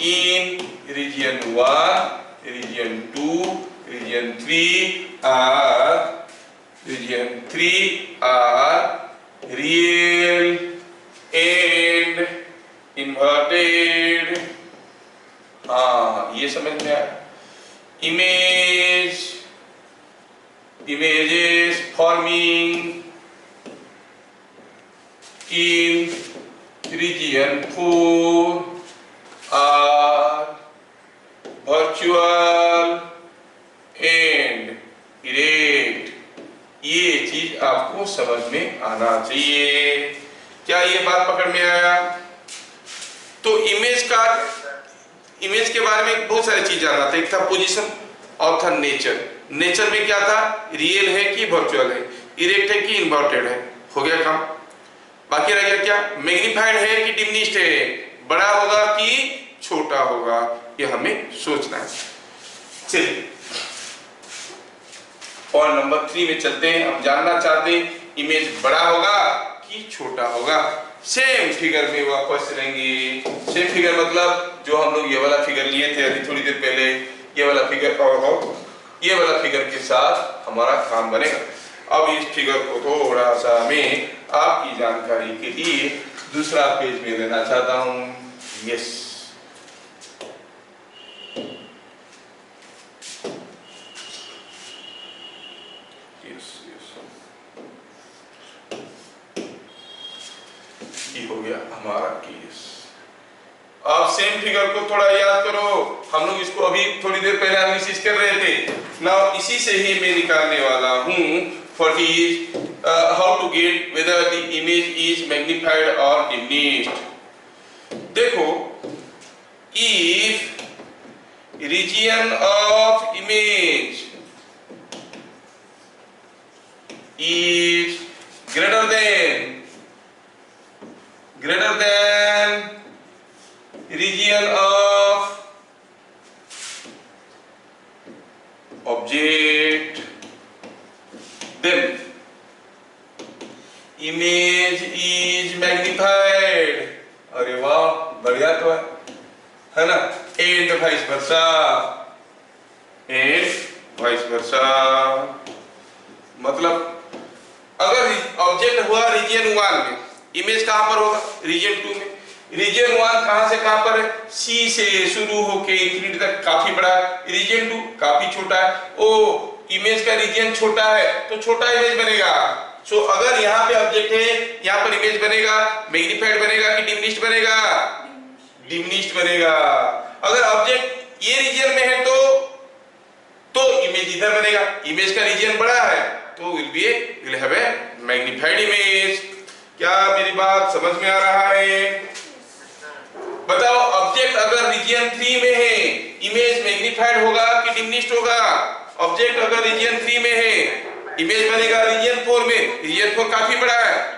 in region 1, region 2, region 3 are real and inverted। हाँ, ये समझ में आया। images forming in region 4 are virtual and erect। ये चीज आपको समझ में आना चाहिए। क्या ये बात पकड़ में आया? तो इमेज के बारे में बहुत सारी चीज जानना था। एक था पोजीशन और था नेचर। नेचर में क्या था, रियल है कि वर्चुअल है, इरेक्ट है कि इन्वर्टेड है, हो गया काम। बाकी रह गया क्या, मैग्नीफाइड है कि डिमिनिश्ड है, बड़ा होगा कि छोटा होगा, ये हमें सोचना है। चलिए पॉइंट नंबर 3 में चलते हैं। हम जानना चाहते हैं इमेज बड़ा होगा कि छोटा होगा। सेम फिगर में वापस चलेंगे। सेम फिगर मतलब जो हम लोग ये वाला फिगर लिए थे अभी थोड़ी देर पहले, ये वाला फिगर और ये वाला फिगर के साथ हमारा काम बनेगा। अब इस फिगर को थोड़ा सा मैं आपकी जानकारी के लिए दूसरा पेज में लेना चाहता हूँ। यस, ये हो गया हमारा केस। अब सेम फिगर को थोड़ा याद करो, हम लोग इसको अभी थोड़ी देर पहले एनालिसिस कर रहे थे ना, इसी से ही मैं निकालने वाला हूँ what is how to get whether the image is magnified और डिमिनिश्ड। देखो, if region of image is greater than region of object, then image is magnified। अरे वाह, बढ़िया तो है ना। and vice versa, मतलब अगर ऑब्जेक्ट हुआ रीजन 1 में, इमेज कहां पर होगा, रीजन 2 में। रीजन 1 कहां से कहां पर है, सी से शुरू होके इंफिनिटी तक काफी बड़ा है, रीजन 2 काफी छोटा है। ओ, इमेज का रीजन छोटा है तो छोटा इमेज बनेगा। सो अगर यहाँ पे ऑब्जेक्ट है, यहाँ पर इमेज बनेगा, मैग्नीफाइड बनेगा कि डिमिनिश्ड बनेगा, डिमिनिश्ड बनेगा। अगर ऑब्जेक्ट ये रीजन में है तो इमेज इधर बनेगा। इमेज का रीजन बड़ा है तो will have a magnified image. क्या मेरी बात समझ में आ रहा है? बताओ, ऑब्जेक्ट अगर रीजन 3 में है, इमेज मैग्नीफाइड होगा कि डिमिनिश्ड होगा? ऑब्जेक्ट अगर रीजन 3 में है, इमेज बनेगा रीजन 4 में। रीजन 4 काफी बड़ा है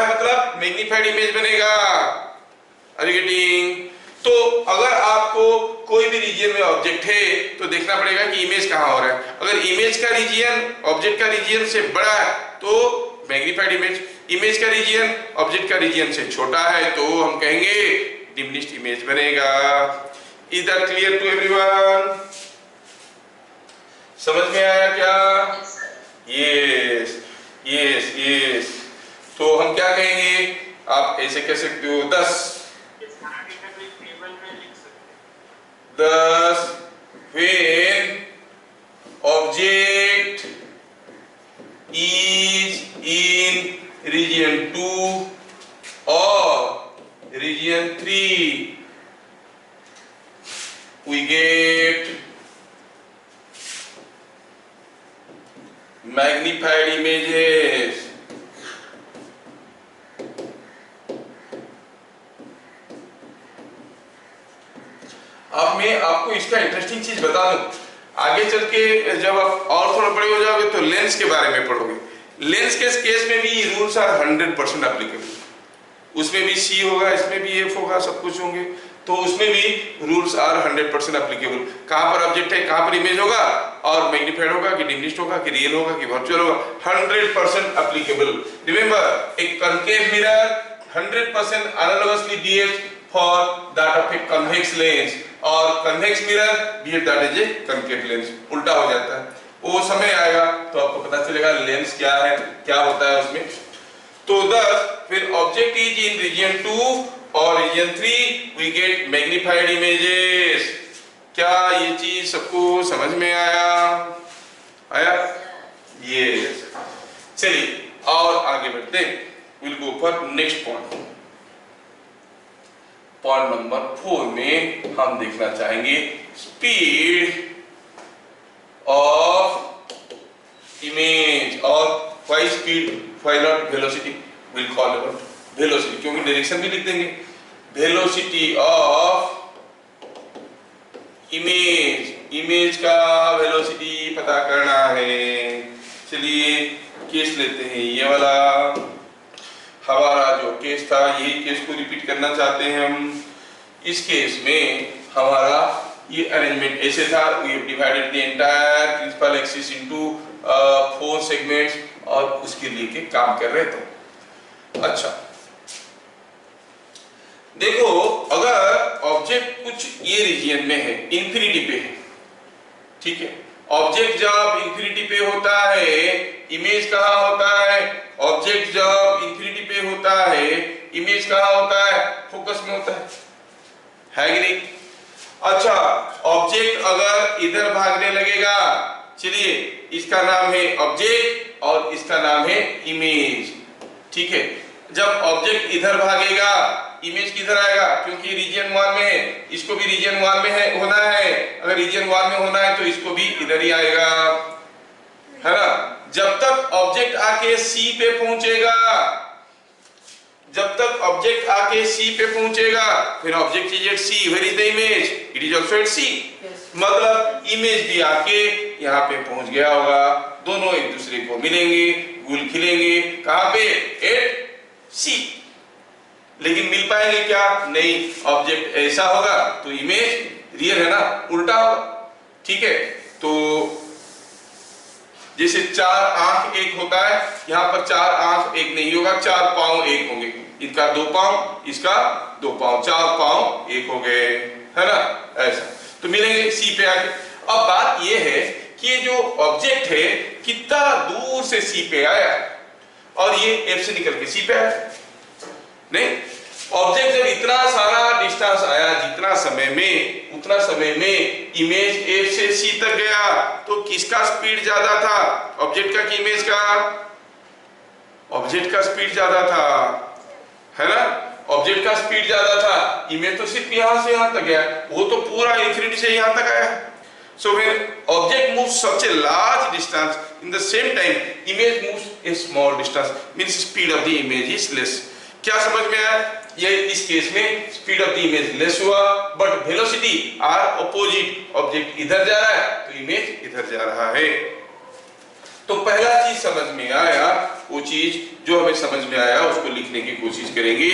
मतलब मैग्नीफाइड इमेज बनेगा। Are you getting? तो अगर आपको कोई भी रीजन में ऑब्जेक्ट है तो देखना पड़ेगा कि इमेज कहाँ हो रहा है। अगर इमेज का रीजन ऑब्जेक्ट का रीजन से बड़ा है तो मैग्नीफाइड इमेज, इमेज का रीजन ऑब्जेक्ट का रीजन से छोटा है तो हम कहेंगे डिमिनिश्ड इमेज बनेगा। Is that clear to everyone? समझ में आया क्या? Yes yes yes. तो हम क्या कहेंगे, आप ऐसे कह सकते हो 10 when object is in region 2 or region 3 we get magnified images। अब मैं आपको इसका इंटरेस्टिंग चीज बता दूं, आगे चल के जब आप और थोड़ा बड़े हो जाओगे तो लेंस के बारे में पढ़ोगे। लेंस के केस में भी रूल्स आर 100% एप्लीकेबल। उसमें भी सी होगा, इसमें भी एफ होगा, सब कुछ होंगे, तो उसमें भी रूल्स आर 100% एप्लीकेबल। कहां पर ऑब्जेक्ट है, कहां पर इमेज होगा, और मैग्नीफाइड होगा कि डिमिनिश्ड होगा कि रियल होगा कि वर्चुअल होगा, 100% एप्लीकेबल। रिमेंबर, एक concave mirror 100% analogously behaves for that of a convex lens, और convex mirror behave that is a concave lens. उल्टा हो जाता है। वो समय आएगा तो आपको पता चलेगा लेंस क्या है, क्या होता है उसमें। तो thus when object is in region 2 or region 3 we get magnified images। क्या ये चीज सबको समझ में आया? आया? यस। चलिए और आगे बढ़ते हैं। we'll go for next point। Point number 4 में हम देखना चाहेंगे स्पीड ऑफ इमेज। और why speed, why not velocity? we'll call it velocity, क्योंकि डायरेक्शन भी लिख देंगे। velocity of image, इमेज का वेलोसिटी पता करना है। चलिए केस लेते हैं ये वाला। हमारा जो केस था यही केस को रिपीट करना चाहते हैं हम। इस केस में हमारा ये अरेंजमेंट ऐसे था, we have divided the entire principal axis into 4 segments और उसके लिए के काम कर रहे थे। अच्छा देखो, अगर ऑब्जेक्ट कुछ ये रीजन में है, इंफिनिटी पे है, ठीक है, ऑब्जेक्ट जब इंफिनिटी पे होता है, इमेज कहाँ होता है? ऑब्जेक्ट जब इंफिनिटी पे होता है, इमेज कहाँ होता है? फोकस में होता है कि नहीं? अच्छा, ऑब्जेक्ट अगर इधर भागने लगेगा, चलिए इसका नाम है ऑब्जेक्ट और इसका नाम है इमेज, ठीक है। जब ऑब्जेक्ट इधर भागेगा, इमेज किधर आएगा? क्योंकि रीजन 1 में है, इसको भी रीजन 1 में है होना है। अगर रीजन 1 में होना है तो इसको भी इधर ही आएगा, है ना। जब तक ऑब्जेक्ट आके सी पे पहुंचेगा, जब तक ऑब्जेक्ट आके सी पे पहुंचेगा, फिर object is at C, where is the image? It is also at C. मतलब इमेज भी आके यहाँ पे पहुंच गया होगा, दोनों एक दूसरे को मिलेंगे, गुल खिलेंगे, कहाँ पे? एट सी। लेकिन मिल पाएंगे क्या? नहीं। ऑब्जेक्ट ऐसा होगा तो इमेज रियल है ना, उल्टा होगा, ठीक है। तो जैसे 4 आंख एक होता है, यहाँ पर 4 आंख एक नहीं होगा, 4 पांव एक होंगे। इनका 2 पांव, इसका 2 पांव, 4 पांव एक हो गए, है ना, ऐसा। तो मिलेंगे सी पे आके। अब बात यह है कि ये जो ऑब्जेक्ट है कितना दूर से सी पे आया, और ये एफ से निकल के सी पे आया। नहीं, ऑब्जेक्ट जब इतना सारा डिस्टेंस आया, जितना समय में, उतना समय में इमेज एफ से सी तक गया, तो किसका स्पीड ज्यादा था? ऑब्जेक्ट का कि इमेज का? ऑब्जेक्ट का स्पीड ज्यादा था, है ना। ऑब्जेक्ट का स्पीड ज्यादा था, इमेज तो सिर्फ यहां से यहां तक गया, वो तो पूरा इंफिनिटी से यहां तक आया। So when object moves such a large distance in the same time, image moves a small distance, means speed of the image is less। क्या समझ में आया? ये इस केस में speed of the image less हुआ, but velocity are opposite. Object इधर जा रहा है तो इमेज इधर जा रहा है। तो पहला चीज समझ में आया, वो चीज जो हमें समझ में आया उसको लिखने की कोशिश करेंगे।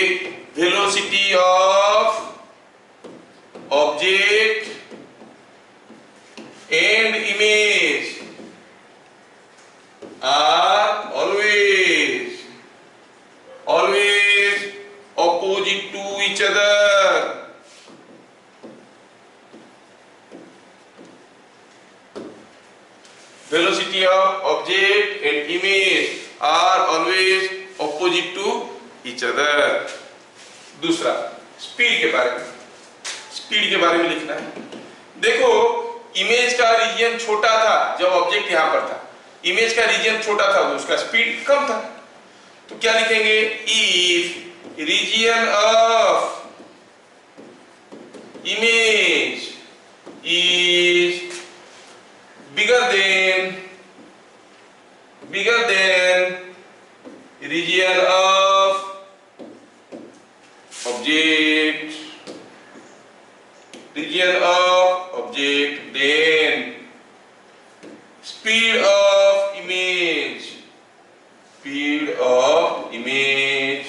Velocity of object and image are always opposite to each other. Velocity of object and image are always opposite to each other. दूसरा स्पीड के बारे में लिखना है। देखो इमेज का रीजन छोटा था जब ऑब्जेक्ट यहां पर था, इमेज का रीजन छोटा था तो उसका स्पीड कम था, तो क्या लिखेंगे? If region of image is bigger than region of object, then speed of image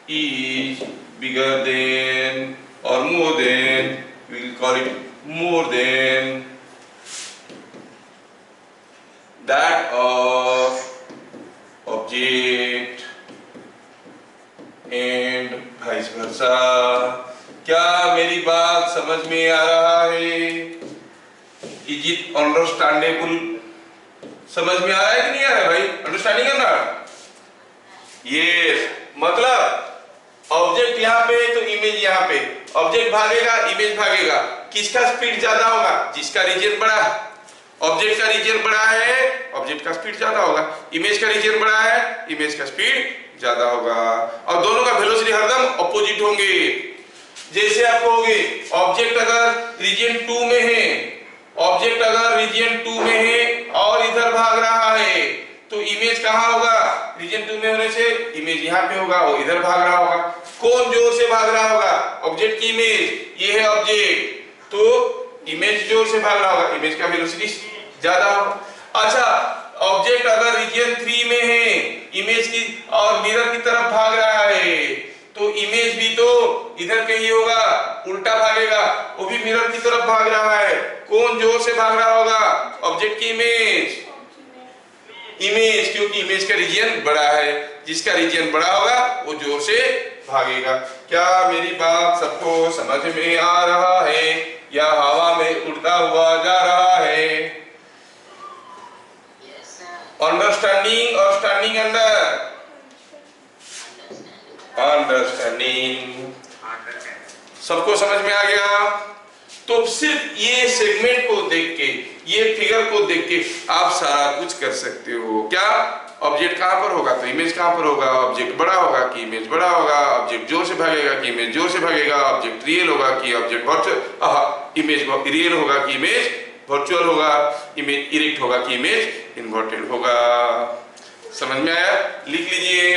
is bigger than or more than, we will call it more than that of object and vice versa. क्या मेरी बात समझ में आ रहा है? Is it understandable? समझ में आ रहा है कि नहीं आ रहा है भाई? अंडरस्टैंडिंग है ना? Yes, मतलब ऑब्जेक्ट यहाँ पे तो इमेज यहाँ पे, ऑब्जेक्ट भागेगा इमेज भागेगा, किसका स्पीड ज्यादा होगा? जिसका रीजन बड़ा है। ऑब्जेक्ट का रीजन बड़ा है, ऑब्जेक्ट का स्पीड ज्यादा होगा, इमेज का रीजन बड़ा है, इमेज का स्पीड ज्यादा होगा, और दोनों का वेलोसिटी हरदम अपोजिट होंगे। जैसे आप कहोगे ऑब्जेक्ट अगर रीजन 2 में है, और इधर भाग रहा है, तो इमेज कहाँ होगा? रीजन 2 में होने से इमेज यहाँ पे होगा, वो इधर भाग रहा होगा। कौन जोर से भाग रहा होगा? ऑब्जेक्ट की इमेज, ये है ऑब्जेक्ट, तो इमेज जोर से भाग रहा होगा, इमेज का वेलोसिटी ज्यादा होगा। अच्छा, ऑब्जेक्ट अगर रीजन 3 में है, इमेज की और मिरर की तरफ भाग रहा है, तो इमेज भी तो इधर कहीं होगा, उल्टा भागेगा, वो भी मिरर की तरफ भाग रहा है। कौन जोर से भाग रहा होगा? ऑब्जेक्ट की इमेज, क्योंकि इमेज का रीजन बड़ा है, जिसका रीजन बड़ा होगा वो जोर से भागेगा। क्या मेरी बात सबको समझ में आ रहा है या हवा में उड़ता हुआ जा रहा है? अंडरस्टैंडिंग और स्टैंडिंग अंडर? अंडरस्टैंडिंग। सबको समझ में आ गया? तो सिर्फ ये सेगमेंट को देख के, ये फिगर को देख के आप सारा कुछ कर सकते हो। क्या ऑब्जेक्ट कहां पर होगा तो इमेज कहां पर होगा, ऑब्जेक्ट बड़ा होगा कि इमेज बड़ा होगा, ऑब्जेक्ट जोर से भागेगा कि इमेज जोर से भागेगा, ऑब्जेक्ट रियल होगा कि ऑब्जेक्ट वर्चुअल, इमेज रियल होगा कि इमेज वर्चुअल होगा, इमेज इरेक्ट होगा कि इमेज इन्वर्टेड होगा। समझ में आया? लिख लीजिए।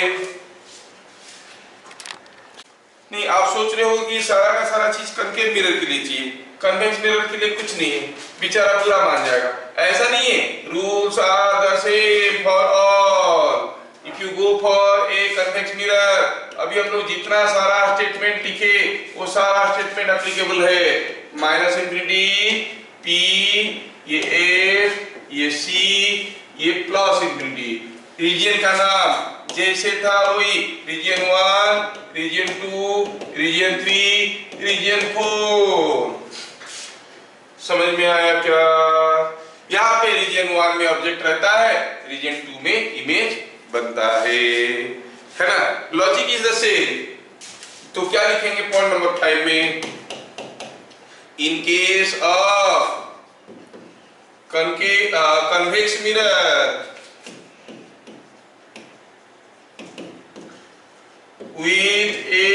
नहीं, आप सोच रहे हो कि सारा का सारा चीज कनकेव मिरर के लिए चाहिए, कन्वेक्स मिरर के लिए कुछ नहीं है, बेचारा बुरा मान जाएगा। ऐसा नहीं है, rules are the same for all. If you go for a convex mirror, अभी हम लोग जितना सारा स्टेटमेंट लिखे वो सारा स्टेटमेंट एप्लीकेबल है। माइनस इंफिनिटी, पी, ये एफ, ये सी, ये प्लस इंफिनिटी। रीजन का नाम जैसे था वही, रीजन 1, रीजन 2, रीजन 3, रीजन 4। समझ में आया क्या? यहाँ पे रीजन 1 में ऑब्जेक्ट रहता है, रीजन 2 में इमेज बनता है ना? Logic is the same. तो क्या लिखेंगे पॉइंट नंबर 5 में? In case of convex mirror with a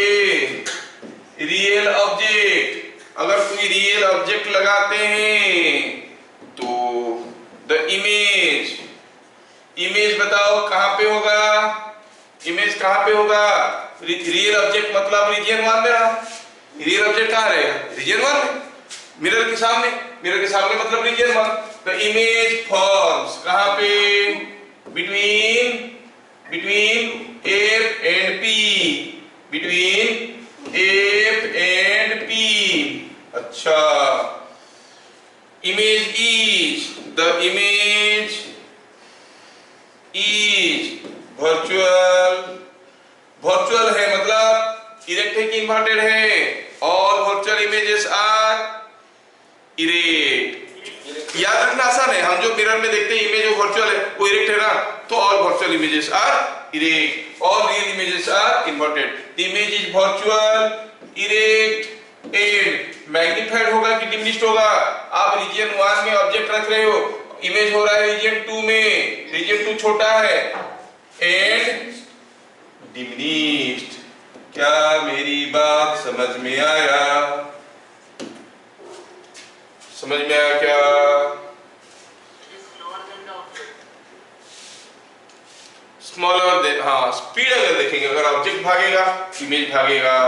real object, अगर कोई रियल ऑब्जेक्ट लगाते हैं तो द इमेज बताओ कहां पे होगा? इमेज कहां पे होगा? रियल ऑब्जेक्ट मतलब रीजन 1 में रहा, रियल ऑब्जेक्ट कहां रहेगा? रीजन 1 में, मिरर के सामने मतलब रीजन 1। द इमेज फॉर्म्स कहां पे? बिटवीन F and P, अच्छा, image is, the image is virtual. Virtual है मतलब इरेक्ट है कि इन्वर्टेड है? All virtual images are erect. याद रखना आसान है, हम जो मिरर में देखते हैं इमेज जो वर्चुअल है वो इरेक्ट है ना, तो all virtual images are erect, all real images are inverted. The image is virtual erect and magnified होगा कि डिमिनिश्ड होगा? आप रीजन 1 में ऑब्जेक्ट रख रहे हो, इमेज हो रहा है रीजन 2 में, रीजन 2 छोटा है, एंड डिमिनिश्ड। क्या मेरी बात समझ में आया? समझ में आया क्या? स्मॉलर देन, हाँ स्पीड अगर देखेंगे, अगर ऑब्जेक्ट भागेगा इमेज भागेगा,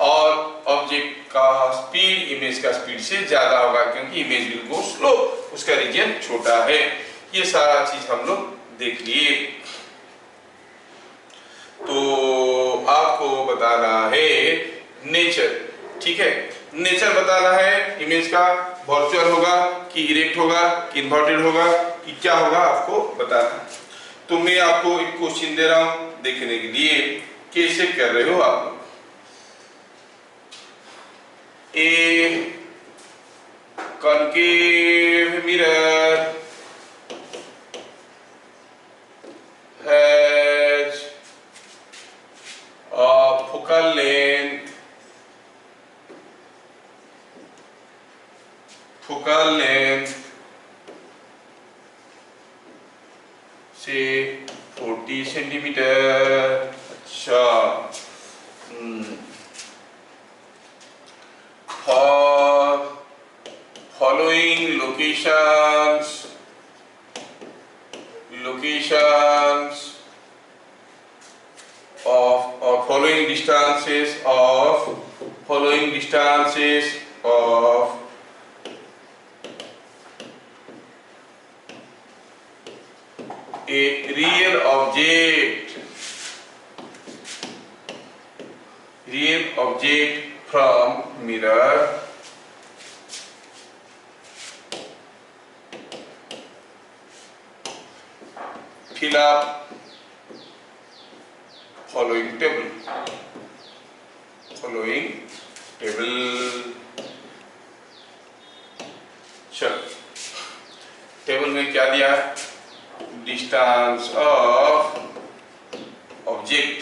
और ऑब्जेक्ट का स्पीड इमेज का स्पीड से ज्यादा होगा क्योंकि इमेज विल गो स्लो, उसका रीजन छोटा है। ये सारा चीज हम लोग देख लिए। तो आपको बताना है नेचर, ठीक है, नेचर बताना है इमेज का, वर्चुअल होगा कि इरेक्ट होगा कि इन्वर्टेड होगा कि क्या होगा, आपको बताना। तो मैं आपको एक क्वेश्चन दे रहा हूं देखने के लिए कैसे कर रहे हो आप लोग। ए concave mirror has a focal length से 40 सेंटीमीटर। अच्छा, for following locations of or following distances of a real object from mirror fill up following table। चल, टेबल में क्या दिया है? डिस्टेंस ऑफ ऑब्जेक्ट,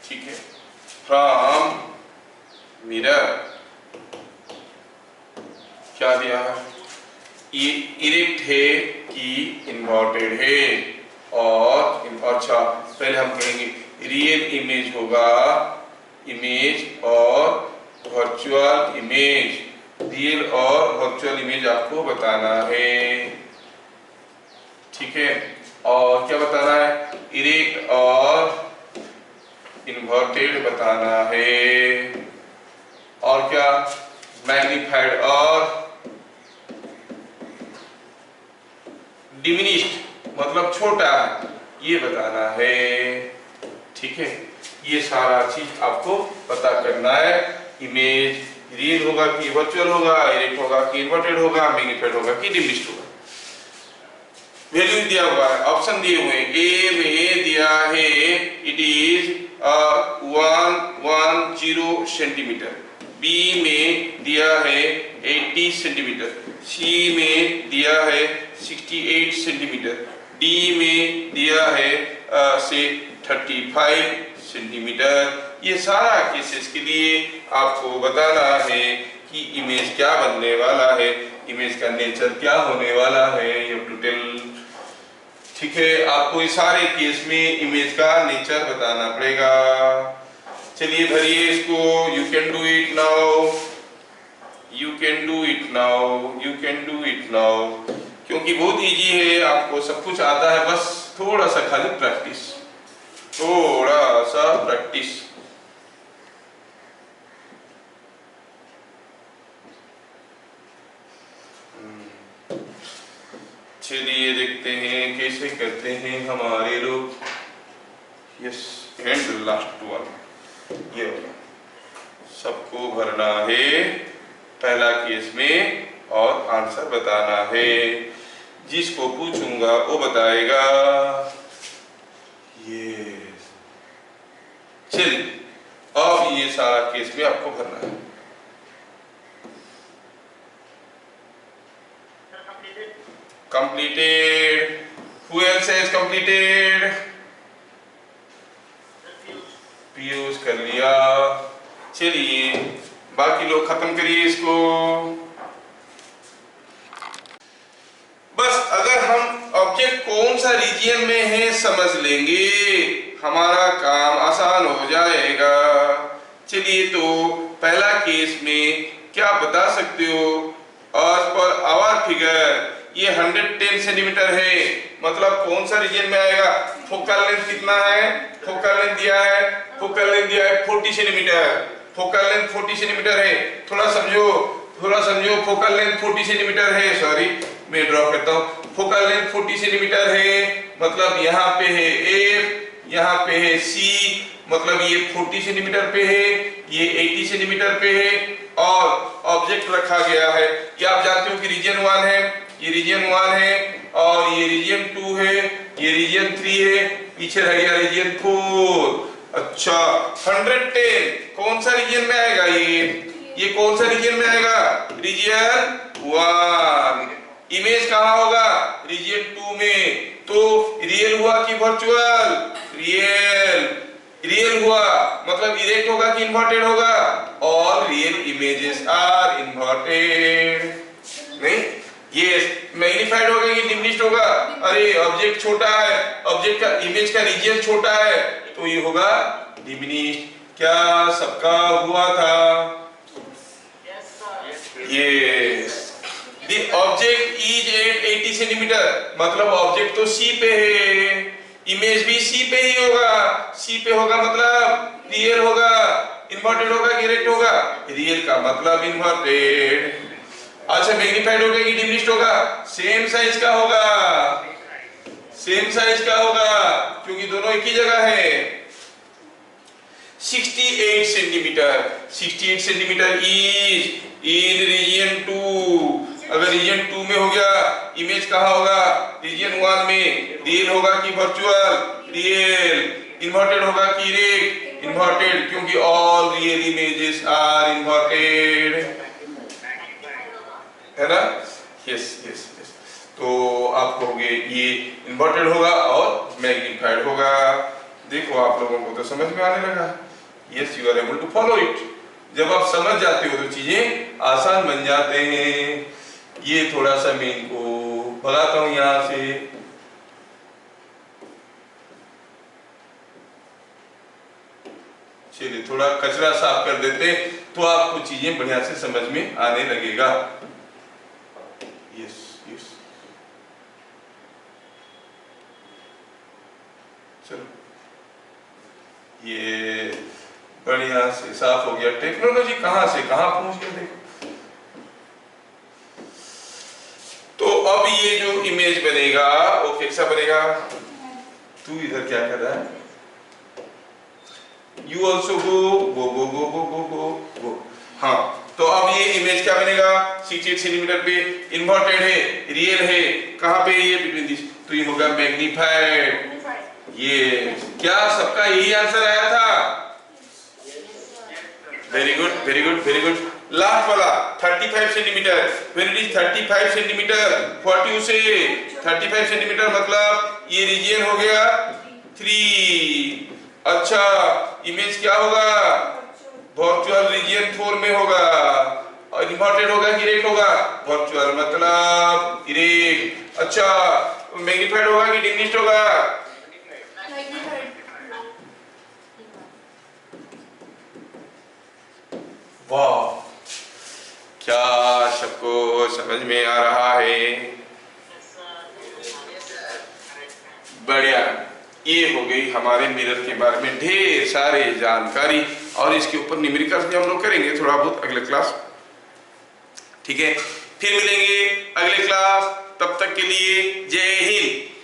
ठीक है, फ्रॉम मिरर, क्या दिया है? इरेक्ट है कि इन्वर्टेड है, और अच्छा पहले हम कहेंगे रियल इमेज होगा, इमेज और वर्चुअल इमेज, रियल और वर्चुअल इमेज आपको बताना है, ठीक है। और क्या बताना है? इरेक्ट और इन्वर्टेड बताना है, और क्या? मैग्नीफाइड और डिमिनिश्ड मतलब छोटा, ये बताना है, ठीक है। ये सारा चीज आपको पता करना है। इमेज रियल होगा कि वर्चुअल होगा, इरेक्ट होगा कि इन्वर्टेड होगा, मैग्नीफाइड होगा कि डिमिनिश्ड होगा। वैल्यू दिया हुआ है, ऑप्शन दिए हुए हैं। ए में दिया है इट इज 110 सेंटीमीटर, बी में दिया है 80 सेंटीमीटर, सी में दिया है 68 सेंटीमीटर, डी में दिया है से 35 सेंटीमीटर। ये सारा केसेस के लिए आपको बताना है कि इमेज क्या बनने वाला है, इमेज का नेचर क्या होने वाला है, ये टोटल, ठीक है। आपको इस सारे केस में इमेज का नेचर बताना पड़ेगा। चलिए भरिए इसको, you can do it now, you can do it now, you can do it now, क्योंकि बहुत इजी है, आपको सब कुछ आता है, बस थोड़ा सा खाली प्रैक्टिस, थोड़ा सा प्रैक्टिस। चलिए देखते हैं कैसे करते हैं हमारे लोग। यस, एंड लास्ट वन ये होगा सबको भरना है पहला केस में और आंसर बताना है। जिसको पूछूंगा वो बताएगा। ये चलिए अब ये सारा केस में आपको भरना है। Completed. Who else has completed? Piyush कर लिया। चलिए बाकी लोग खत्म करिए इसको। बस अगर हम ऑब्जेक्ट कौन सा रीजियन में है समझ लेंगे हमारा काम आसान हो जाएगा। चलिए तो पहला केस में क्या बता सकते हो? as per our figure ये 110 सेंटीमीटर है, मतलब कौन सा रीजन में आएगा? फोकल लेंथ कितना है? फोकल लेंथ दिया है, फोकल लेंथ दिया है 40 सेंटीमीटर। फोकल लेंथ 40 सेंटीमीटर है। थोड़ा समझो फोकल लेंथ 40 सेंटीमीटर है। सॉरी मैं ड्रॉ करता हूँ। फोकल लेंथ 40 सेंटीमीटर है, मतलब यहाँ पे है F, यहाँ पे है C, मतलब ये 40 सेंटीमीटर पे है, ये 80 सेंटीमीटर पे है और ऑब्जेक्ट रखा गया है। ये आप जानते हो कि रीजन 1 है, ये रीजन 1 है और ये रीजन 2 है, ये रीजन 3 है, पीछे रह गया रीजन 4। अच्छा 110 कौन सा रीजन में आएगा? ये कौन सा रीजन में आएगा? रीजन 1। इमेज कहाँ होगा? रीजन 2 में। तो रियल हुआ कि वर्चुअल? रियल हुआ, मतलब इरेक्ट होगा कि इन्वर्टेड होगा? All real images are inverted. नहीं, ये मैग्नीफाइड होगा कि डिमिनिश्ड होगा? अरे ऑब्जेक्ट छोटा है, ऑब्जेक्ट का इमेज का रीजन छोटा है तो ये होगा डिमिनिश्ड। क्या सबका हुआ था? Yes. The object is at 80 centimetre, मतलब ऑब्जेक्ट तो C पे है, इमेज भी C पे ही होगा। C पे होगा मतलब रियल होगा, इन्वर्टेड होगा कि इरेक्ट होगा? रियल का मतलब इन्वर्टेड। अच्छा मैग्नीफाइड होगा कि डिमिनिश्ड होगा? सेम साइज का होगा, सेम साइज का होगा क्योंकि दोनों एक ही जगह है। 68 centimetre, 68 centimetre is in region 2। अगर रीजन 2 में हो गया, इमेज कहाँ होगा? रीजन 1 में। रियल होगा कि वर्चुअल? रियल। इन्वर्टेड होगा कि इरेक्ट? इन्वर्टेड, क्योंकि all real images are inverted, है ना? Yes yes yes. तो आप कहोगे ये इन्वर्टेड होगा और मैग्नीफाइड होगा। देखो आप लोगों को तो समझ में आने लगा। Yes you are able to follow it. जब आप समझ जाते हो तो चीजें आसान बन जाते हैं। ये थोड़ा सा मैं इनको भगाता हूं यहां से। चलिए थोड़ा कचरा साफ कर देते तो आपको चीजें बढ़िया से समझ में आने लगेगा। यस यस, चलो ये बढ़िया से साफ हो गया। टेक्नोलॉजी कहां से कहां पहुंच गया देखो। तो अब ये जो इमेज बनेगा वो कैसा बनेगा? तू इधर क्या कर रहा है? यू ऑल्सो गो गो गो गो गो गो गो गो। हाँ तो अब ये इमेज क्या बनेगा? 68 सेंटीमीटर पे, इन्वर्टेड है, रियल है, कहाँ पे? ये बिटवीन दिस, तो ये होगा मैग्नीफाइड। ये क्या सबका यही आंसर आया था? Very good very good very good. Last वाला 35 centimetre. When it is 35 centimetre, what you से? 35 सेंटीमीटर मतलब ये रीजन हो गया 3। अच्छा इमेज क्या होगा? वर्चुअल रीजन 4 में होगा। और इन्वर्टेड होगा कि इरेक्ट होगा? वर्चुअल मतलब इरेक्ट। अच्छा मैग्नीफाइड होगा कि डिमिनिश्ड होगा? वाह, क्या सबको समझ में आ रहा है? बढ़िया। ये हो गई हमारे मिरर के बारे में ढेर सारे जानकारी और इसके ऊपर न्यूमेरिकल्स भी हम लोग करेंगे थोड़ा बहुत अगले क्लास। ठीक है, फिर मिलेंगे अगले क्लास। तब तक के लिए जय हिंद।